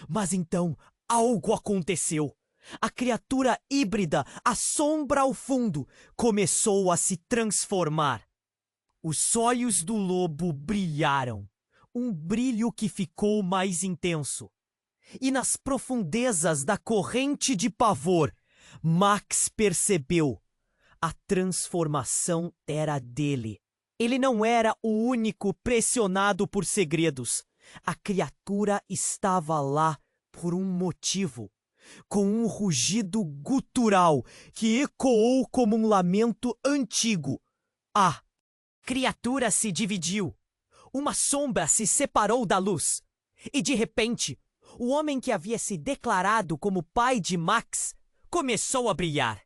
Mas então, algo aconteceu. A criatura híbrida, a sombra ao fundo, começou a se transformar. Os olhos do lobo brilharam. Um brilho que ficou mais intenso. E nas profundezas da corrente de pavor, Max percebeu. A transformação era dele. Ele não era o único pressionado por segredos. A criatura estava lá por um motivo, com um rugido gutural que ecoou como um lamento antigo. A criatura se dividiu. Uma sombra se separou da luz. E de repente, o homem que havia se declarado como pai de Max começou a brilhar.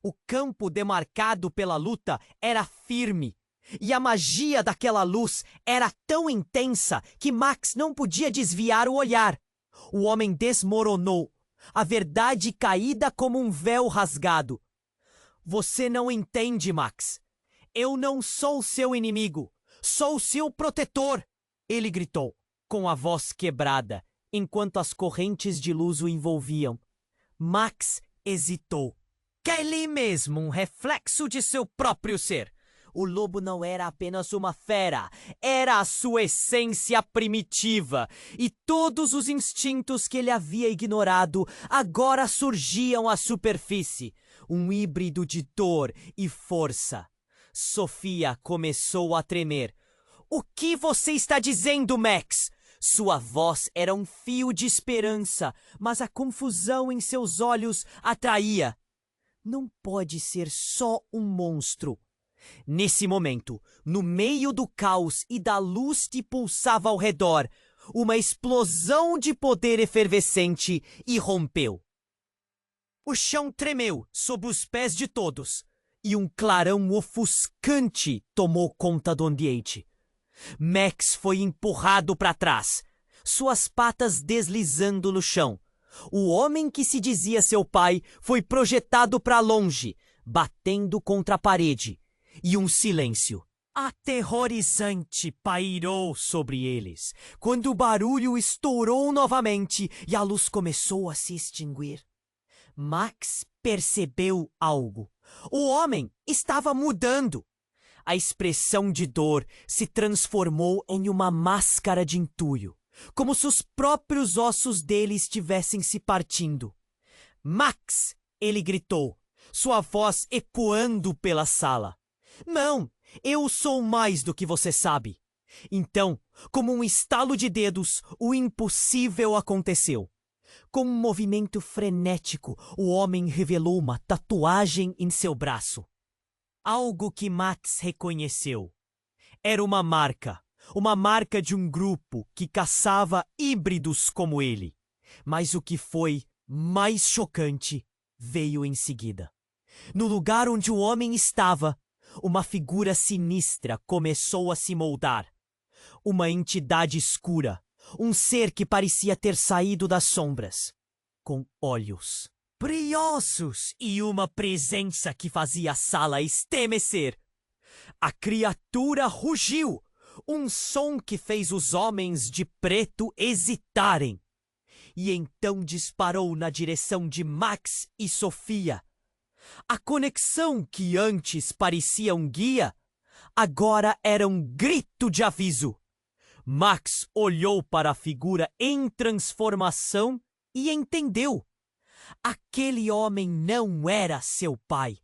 O campo demarcado pela luta era firme, e a magia daquela luz era tão intensa que Max não podia desviar o olhar. O homem desmoronou, a verdade caída como um véu rasgado. Você não entende, Max. Eu não sou seu inimigo, sou seu protetor, ele gritou, com a voz quebrada, enquanto as correntes de luz o envolviam. Max hesitou. Kelly mesmo, um reflexo de seu próprio ser. O lobo não era apenas uma fera, era a sua essência primitiva. E todos os instintos que ele havia ignorado agora surgiam à superfície. Um híbrido de dor e força. Sofia começou a tremer. O que você está dizendo, Max? Sua voz era um fio de esperança, mas a confusão em seus olhos atraía. Não pode ser só um monstro. Nesse momento, no meio do caos e da luz que pulsava ao redor, uma explosão de poder efervescente irrompeu. O chão tremeu sob os pés de todos, e um clarão ofuscante tomou conta do ambiente. Max foi empurrado para trás, suas patas deslizando no chão. O homem que se dizia seu pai foi projetado para longe, batendo contra a parede, e um silêncio aterrorizante pairou sobre eles, quando o barulho estourou novamente e a luz começou a se extinguir. Max percebeu algo. O homem estava mudando. A expressão de dor se transformou em uma máscara de entulho, como se os próprios ossos dele estivessem se partindo. Max! Ele gritou, sua voz ecoando pela sala. Não, eu sou mais do que você sabe. Então, como um estalo de dedos, o impossível aconteceu. Com um movimento frenético, o homem revelou uma tatuagem em seu braço. Algo que Max reconheceu. Era uma marca de um grupo que caçava híbridos como ele. Mas o que foi mais chocante veio em seguida. No lugar onde o homem estava, uma figura sinistra começou a se moldar. Uma entidade escura, um ser que parecia ter saído das sombras, com olhos brilhosos e uma presença que fazia a sala estremecer. A criatura rugiu, um som que fez os homens de preto hesitarem. E então disparou na direção de Max e Sofia. A conexão que antes parecia um guia, agora era um grito de aviso. Max olhou para a figura em transformação e entendeu. Aquele homem não era seu pai.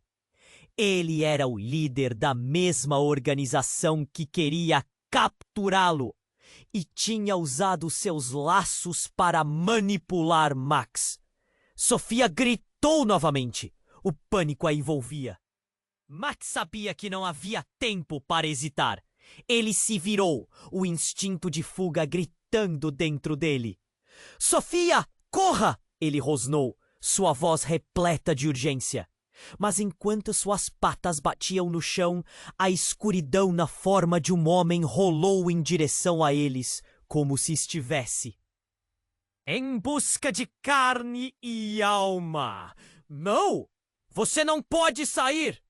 Ele era o líder da mesma organização que queria capturá-lo e tinha usado seus laços para manipular Max. Sofia gritou novamente. O pânico a envolvia. Max sabia que não havia tempo para hesitar. Ele se virou, o instinto de fuga gritando dentro dele. Sofia, corra! Ele rosnou, sua voz repleta de urgência. Mas enquanto suas patas batiam no chão, a escuridão na forma de um homem rolou em direção a eles, como se estivesse em busca de carne e alma. Não! Você não pode sair!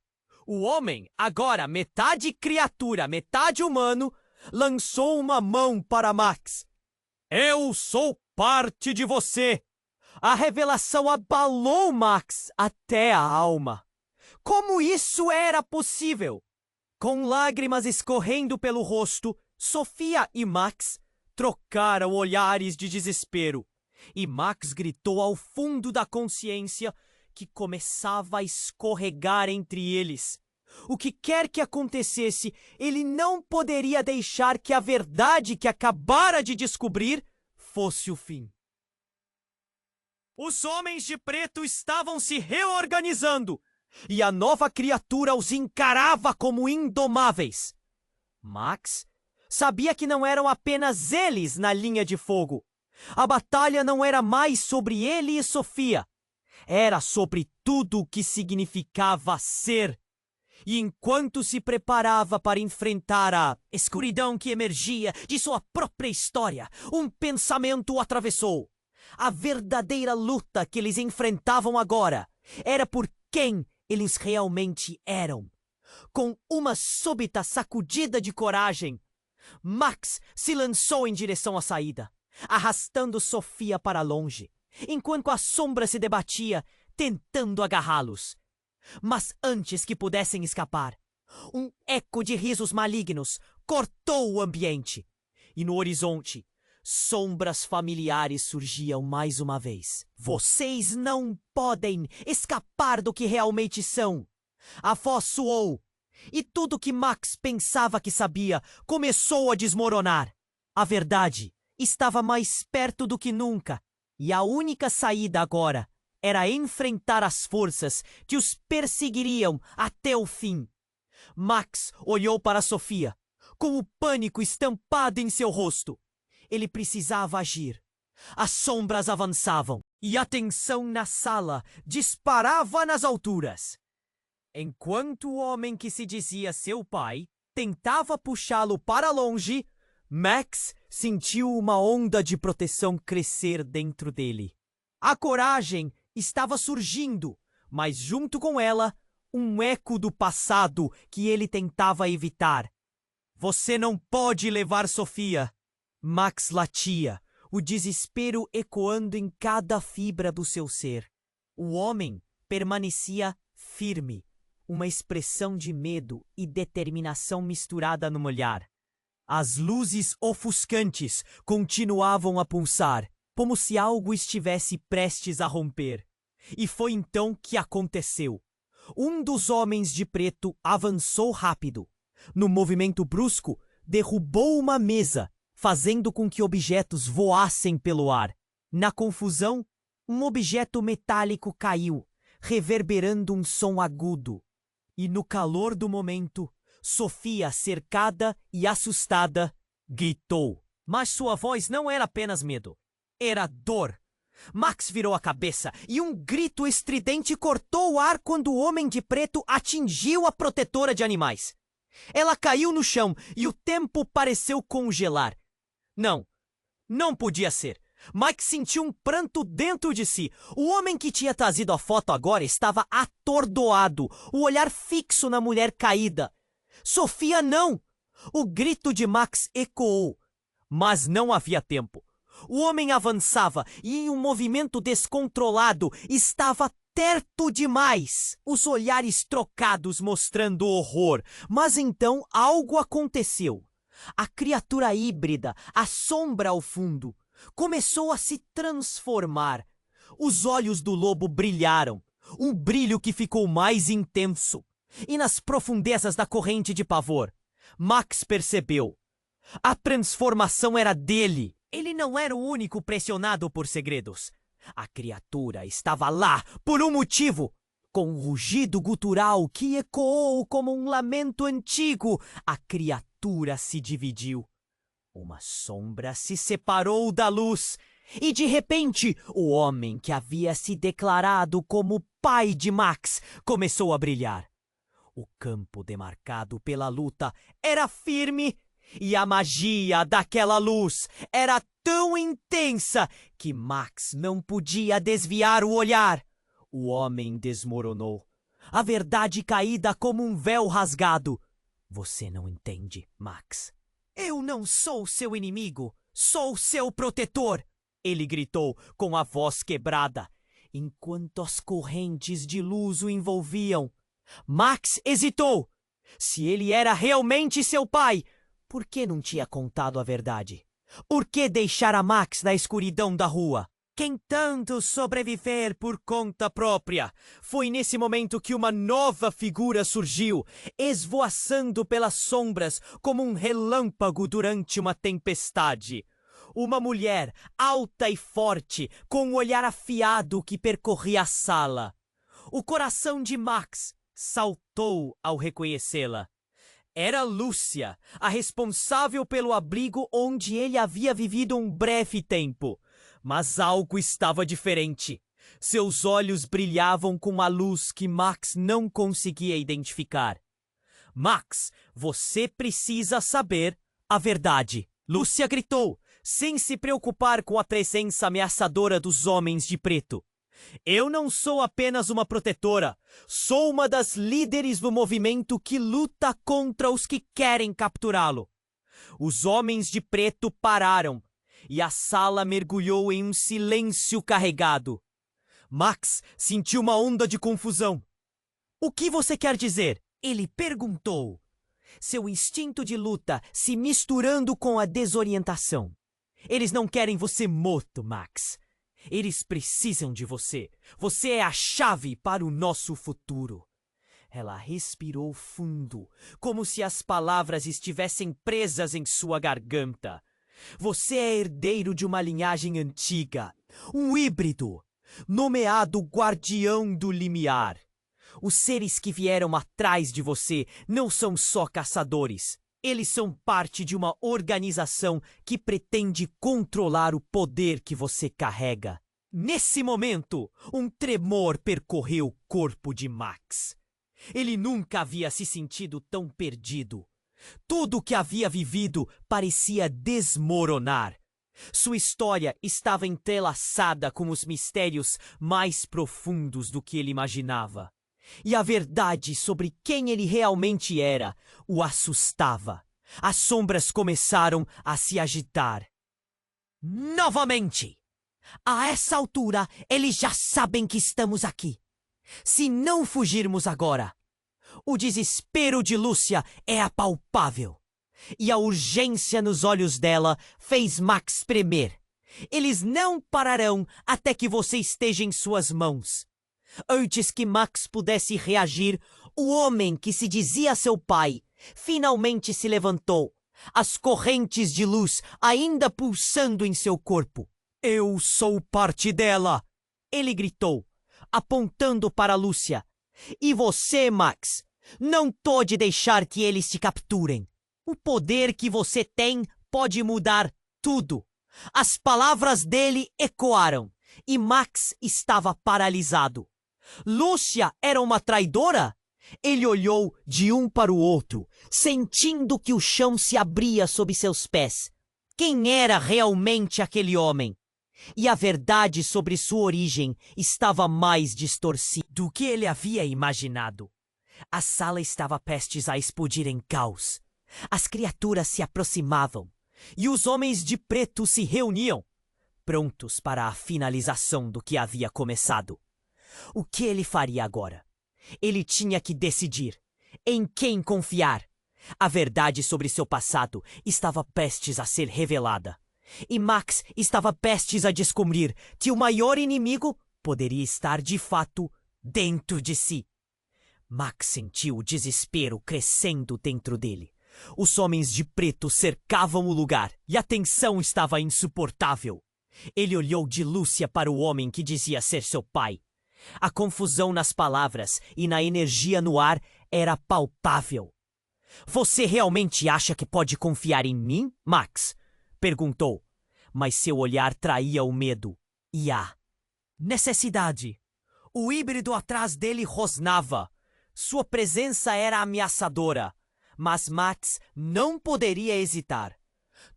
O homem, agora metade criatura, metade humano, lançou uma mão para Max. Eu sou parte de você! A revelação abalou Max até a alma. Como isso era possível? Com lágrimas escorrendo pelo rosto, Sofia e Max trocaram olhares de desespero. E Max gritou ao fundo da consciência que começava a escorregar entre eles. O que quer que acontecesse, ele não poderia deixar que a verdade que acabara de descobrir fosse o fim. Os homens de preto estavam se reorganizando, e a nova criatura os encarava como indomáveis. Max sabia que não eram apenas eles na linha de fogo. A batalha não era mais sobre ele e Sofia. Era sobre tudo o que significava ser. E enquanto se preparava para enfrentar a escuridão que emergia de sua própria história, um pensamento o atravessou. A verdadeira luta que eles enfrentavam agora era por quem eles realmente eram. Com uma súbita sacudida de coragem, Max se lançou em direção à saída, arrastando Sofia para longe, enquanto a sombra se debatia, tentando agarrá-los. Mas antes que pudessem escapar, um eco de risos malignos cortou o ambiente. E no horizonte, sombras familiares surgiam mais uma vez. Vocês não podem escapar do que realmente são. A voz soou, e tudo que Max pensava que sabia começou a desmoronar. A verdade estava mais perto do que nunca, e a única saída agora era enfrentar as forças que os perseguiriam até o fim. Max olhou para Sofia, com o pânico estampado em seu rosto. Ele precisava agir. As sombras avançavam e a tensão na sala disparava nas alturas. Enquanto o homem que se dizia seu pai tentava puxá-lo para longe, Max sentiu uma onda de proteção crescer dentro dele. A coragem estava surgindo, mas junto com ela, um eco do passado que ele tentava evitar. Você não pode levar Sofia. Max latia, o desespero ecoando em cada fibra do seu ser. O homem permanecia firme, uma expressão de medo e determinação misturada no olhar. As luzes ofuscantes continuavam a pulsar, como se algo estivesse prestes a romper. E foi então que aconteceu. Um dos homens de preto avançou rápido. No movimento brusco, derrubou uma mesa, fazendo com que objetos voassem pelo ar. Na confusão, um objeto metálico caiu, reverberando um som agudo. E no calor do momento, Sofia, cercada e assustada, gritou. Mas sua voz não era apenas medo. Era dor. Max virou a cabeça e um grito estridente cortou o ar quando o homem de preto atingiu a protetora de animais. Ela caiu no chão e o tempo pareceu congelar. Não podia ser. Max sentiu um pranto dentro de si. O homem que tinha trazido a foto agora estava atordoado, o olhar fixo na mulher caída. Sofia, não! O grito de Max ecoou. Mas não havia tempo. O homem avançava e, em um movimento descontrolado, estava terto demais. Os olhares trocados mostrando horror. Mas então algo aconteceu. A criatura híbrida, a sombra ao fundo, começou a se transformar. Os olhos do lobo brilharam, um brilho que ficou mais intenso. E nas profundezas da corrente de pavor, Max percebeu. A transformação era dele. Ele não era o único pressionado por segredos. A criatura estava lá por um motivo. Com um rugido gutural que ecoou como um lamento antigo, a criatura se dividiu. Uma sombra se separou da luz. E de repente, o homem que havia se declarado como pai de Max começou a brilhar. O campo demarcado pela luta era firme e a magia daquela luz era tão intensa que Max não podia desviar o olhar. O homem desmoronou, a verdade caída como um véu rasgado. Você não entende, Max. Eu não sou seu inimigo, sou seu protetor, ele gritou com a voz quebrada, enquanto as correntes de luz o envolviam. Max hesitou. Se ele era realmente seu pai, por que não tinha contado a verdade? Por que deixar a Max na escuridão da rua? Quem tanto sobreviver por conta própria? Foi nesse momento que uma nova figura surgiu, esvoaçando pelas sombras como um relâmpago durante uma tempestade. Uma mulher alta e forte, com um olhar afiado que percorria a sala. O coração de Max saltou ao reconhecê-la. Era Lúcia, a responsável pelo abrigo onde ele havia vivido um breve tempo. Mas algo estava diferente. Seus olhos brilhavam com uma luz que Max não conseguia identificar. Max, você precisa saber a verdade. Lúcia gritou, sem se preocupar com a presença ameaçadora dos homens de preto. Eu não sou apenas uma protetora, sou uma das líderes do movimento que luta contra os que querem capturá-lo. Os homens de preto pararam e a sala mergulhou em um silêncio carregado. Max sentiu uma onda de confusão. O que você quer dizer? Ele perguntou, seu instinto de luta se misturando com a desorientação. Eles não querem você morto, Max. Eles precisam de você. Você é a chave para o nosso futuro. Ela respirou fundo, como se as palavras estivessem presas em sua garganta. Você é herdeiro de uma linhagem antiga, um híbrido, nomeado Guardião do Limiar. Os seres que vieram atrás de você não são só caçadores. Eles são parte de uma organização que pretende controlar o poder que você carrega. Nesse momento, um tremor percorreu o corpo de Max. Ele nunca havia se sentido tão perdido. Tudo o que havia vivido parecia desmoronar. Sua história estava entrelaçada com os mistérios mais profundos do que ele imaginava. E a verdade sobre quem ele realmente era o assustava. As sombras começaram a se agitar. Novamente! A essa altura, eles já sabem que estamos aqui. Se não fugirmos agora, o desespero de Lúcia é apalpável. E a urgência nos olhos dela fez Max tremer. Eles não pararão até que você esteja em suas mãos. Antes que Max pudesse reagir, o homem que se dizia seu pai finalmente se levantou, as correntes de luz ainda pulsando em seu corpo. Eu sou parte dela! Ele gritou, apontando para Lúcia. E você, Max, não pode deixar que eles te capturem. O poder que você tem pode mudar tudo. As palavras dele ecoaram e Max estava paralisado. Lúcia era uma traidora? Ele olhou de um para o outro, sentindo que o chão se abria sob seus pés. Quem era realmente aquele homem? E a verdade sobre sua origem estava mais distorcida do que ele havia imaginado. A sala estava prestes a explodir em caos. As criaturas se aproximavam e os homens de preto se reuniam, prontos para a finalização do que havia começado. O que ele faria agora? Ele tinha que decidir em quem confiar. A verdade sobre seu passado estava prestes a ser revelada. E Max estava prestes a descobrir que o maior inimigo poderia estar de fato dentro de si. Max sentiu o desespero crescendo dentro dele. Os homens de preto cercavam o lugar e a tensão estava insuportável. Ele olhou de Lúcia para o homem que dizia ser seu pai. A confusão nas palavras e na energia no ar era palpável. Você realmente acha que pode confiar em mim, Max? Perguntou, mas seu olhar traía o medo e a necessidade. O híbrido atrás dele rosnava. Sua presença era ameaçadora, mas Max não poderia hesitar.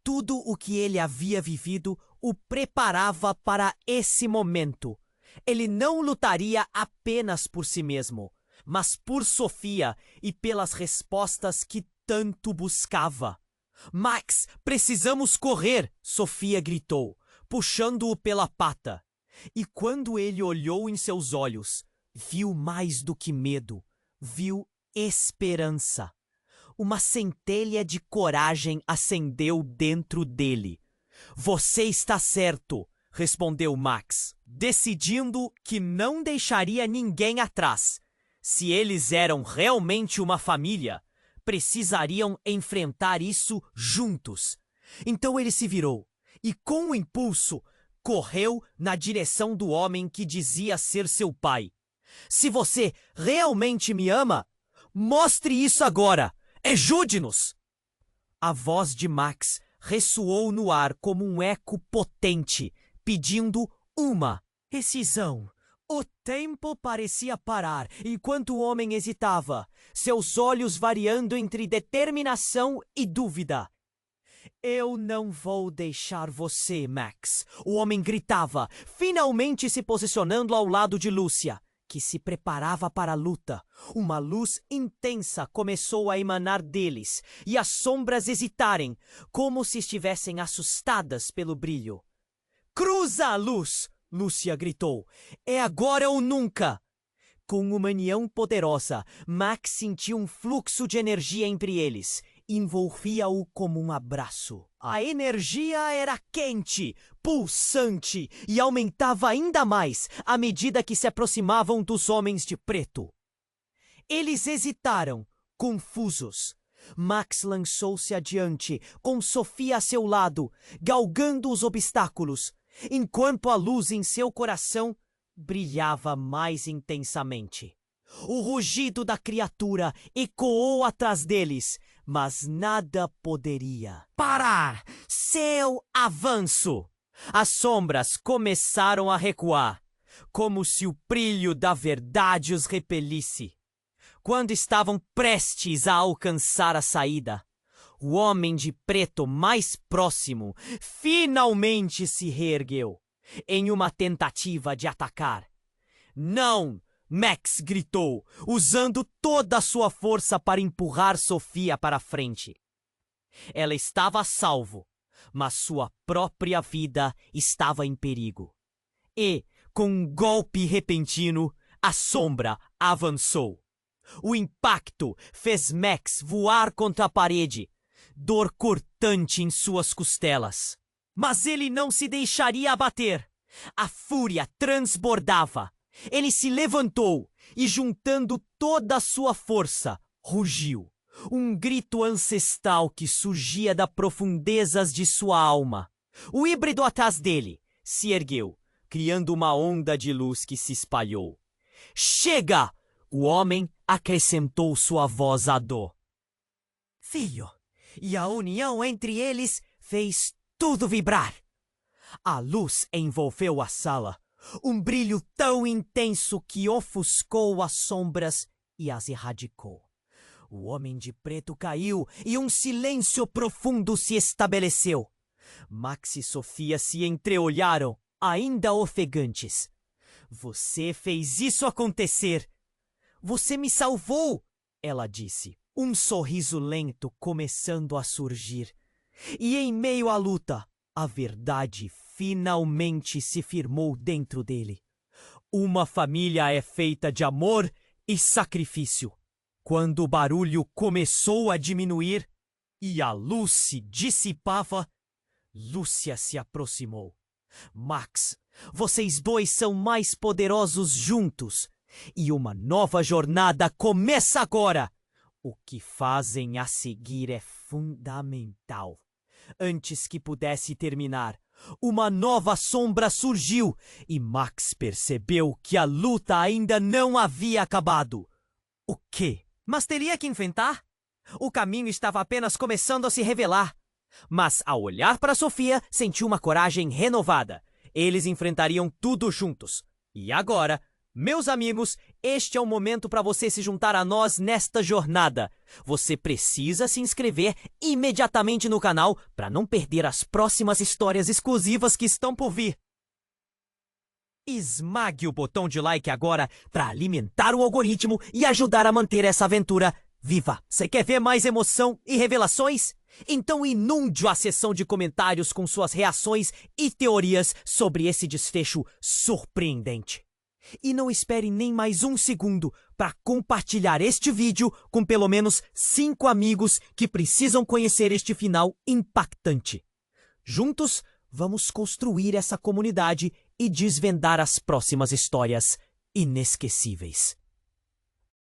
Tudo o que ele havia vivido o preparava para esse momento. Ele não lutaria apenas por si mesmo, mas por Sofia e pelas respostas que tanto buscava. Max, precisamos correr! Sofia gritou, puxando-o pela pata. E quando ele olhou em seus olhos, viu mais do que medo, viu esperança. Uma centelha de coragem acendeu dentro dele. Você está certo, respondeu Max, decidindo que não deixaria ninguém atrás. Se eles eram realmente uma família, precisariam enfrentar isso juntos. Então ele se virou e, com um impulso, correu na direção do homem que dizia ser seu pai. Se você realmente me ama, mostre isso agora! Ajude-nos! A voz de Max ressoou no ar como um eco potente, pedindo uma decisão. O tempo parecia parar enquanto o homem hesitava, seus olhos variando entre determinação e dúvida. Eu não vou deixar você, Max, o homem gritava, finalmente se posicionando ao lado de Lúcia, que se preparava para a luta. Uma luz intensa começou a emanar deles, e as sombras hesitarem, como se estivessem assustadas pelo brilho. Cruza a luz! Lúcia gritou. É agora ou nunca! Com uma união poderosa, Max sentiu um fluxo de energia entre eles. Envolvia-o como um abraço. A energia era quente, pulsante e aumentava ainda mais à medida que se aproximavam dos homens de preto. Eles hesitaram, confusos. Max lançou-se adiante, com Sofia a seu lado, galgando os obstáculos, enquanto a luz em seu coração brilhava mais intensamente. O rugido da criatura ecoou atrás deles, mas nada poderia parar seu avanço. As sombras começaram a recuar, como se o brilho da verdade os repelisse. Quando estavam prestes a alcançar a saída, o homem de preto mais próximo finalmente se reergueu, em uma tentativa de atacar. Não! Max gritou, usando toda a sua força para empurrar Sofia para frente. Ela estava a salvo, mas sua própria vida estava em perigo. E, com um golpe repentino, a sombra avançou. O impacto fez Max voar contra a parede, dor cortante em suas costelas. Mas ele não se deixaria abater. A fúria transbordava. Ele se levantou e, juntando toda a sua força, rugiu. Um grito ancestral que surgia das profundezas de sua alma. O híbrido atrás dele se ergueu, criando uma onda de luz que se espalhou. Chega! O homem acrescentou sua voz à dor. Filho, e a união entre eles fez tudo vibrar. A luz envolveu a sala. Um brilho tão intenso que ofuscou as sombras e as erradicou. O homem de preto caiu e um silêncio profundo se estabeleceu. Max e Sofia se entreolharam, ainda ofegantes. Você fez isso acontecer. Você me salvou, ela disse, um sorriso lento começando a surgir. E em meio à luta, a verdade finalmente se firmou dentro dele. Uma família é feita de amor e sacrifício. Quando o barulho começou a diminuir e a luz se dissipava, Lúcia se aproximou. Max, vocês dois são mais poderosos juntos e uma nova jornada começa agora. O que fazem a seguir é fundamental. Antes que pudesse terminar, uma nova sombra surgiu e Max percebeu que a luta ainda não havia acabado. O quê? Mas teria que enfrentar? O caminho estava apenas começando a se revelar. Mas, ao olhar para Sofia, sentiu uma coragem renovada. Eles enfrentariam tudo juntos. E agora, meus amigos, este é o momento para você se juntar a nós nesta jornada. Você precisa se inscrever imediatamente no canal para não perder as próximas histórias exclusivas que estão por vir. Esmague o botão de like agora para alimentar o algoritmo e ajudar a manter essa aventura viva. Você quer ver mais emoção e revelações? Então inunde a seção de comentários com suas reações e teorias sobre esse desfecho surpreendente. E não espere nem mais um segundo para compartilhar este vídeo com pelo menos 5 amigos que precisam conhecer este final impactante. Juntos, vamos construir essa comunidade e desvendar as próximas histórias inesquecíveis.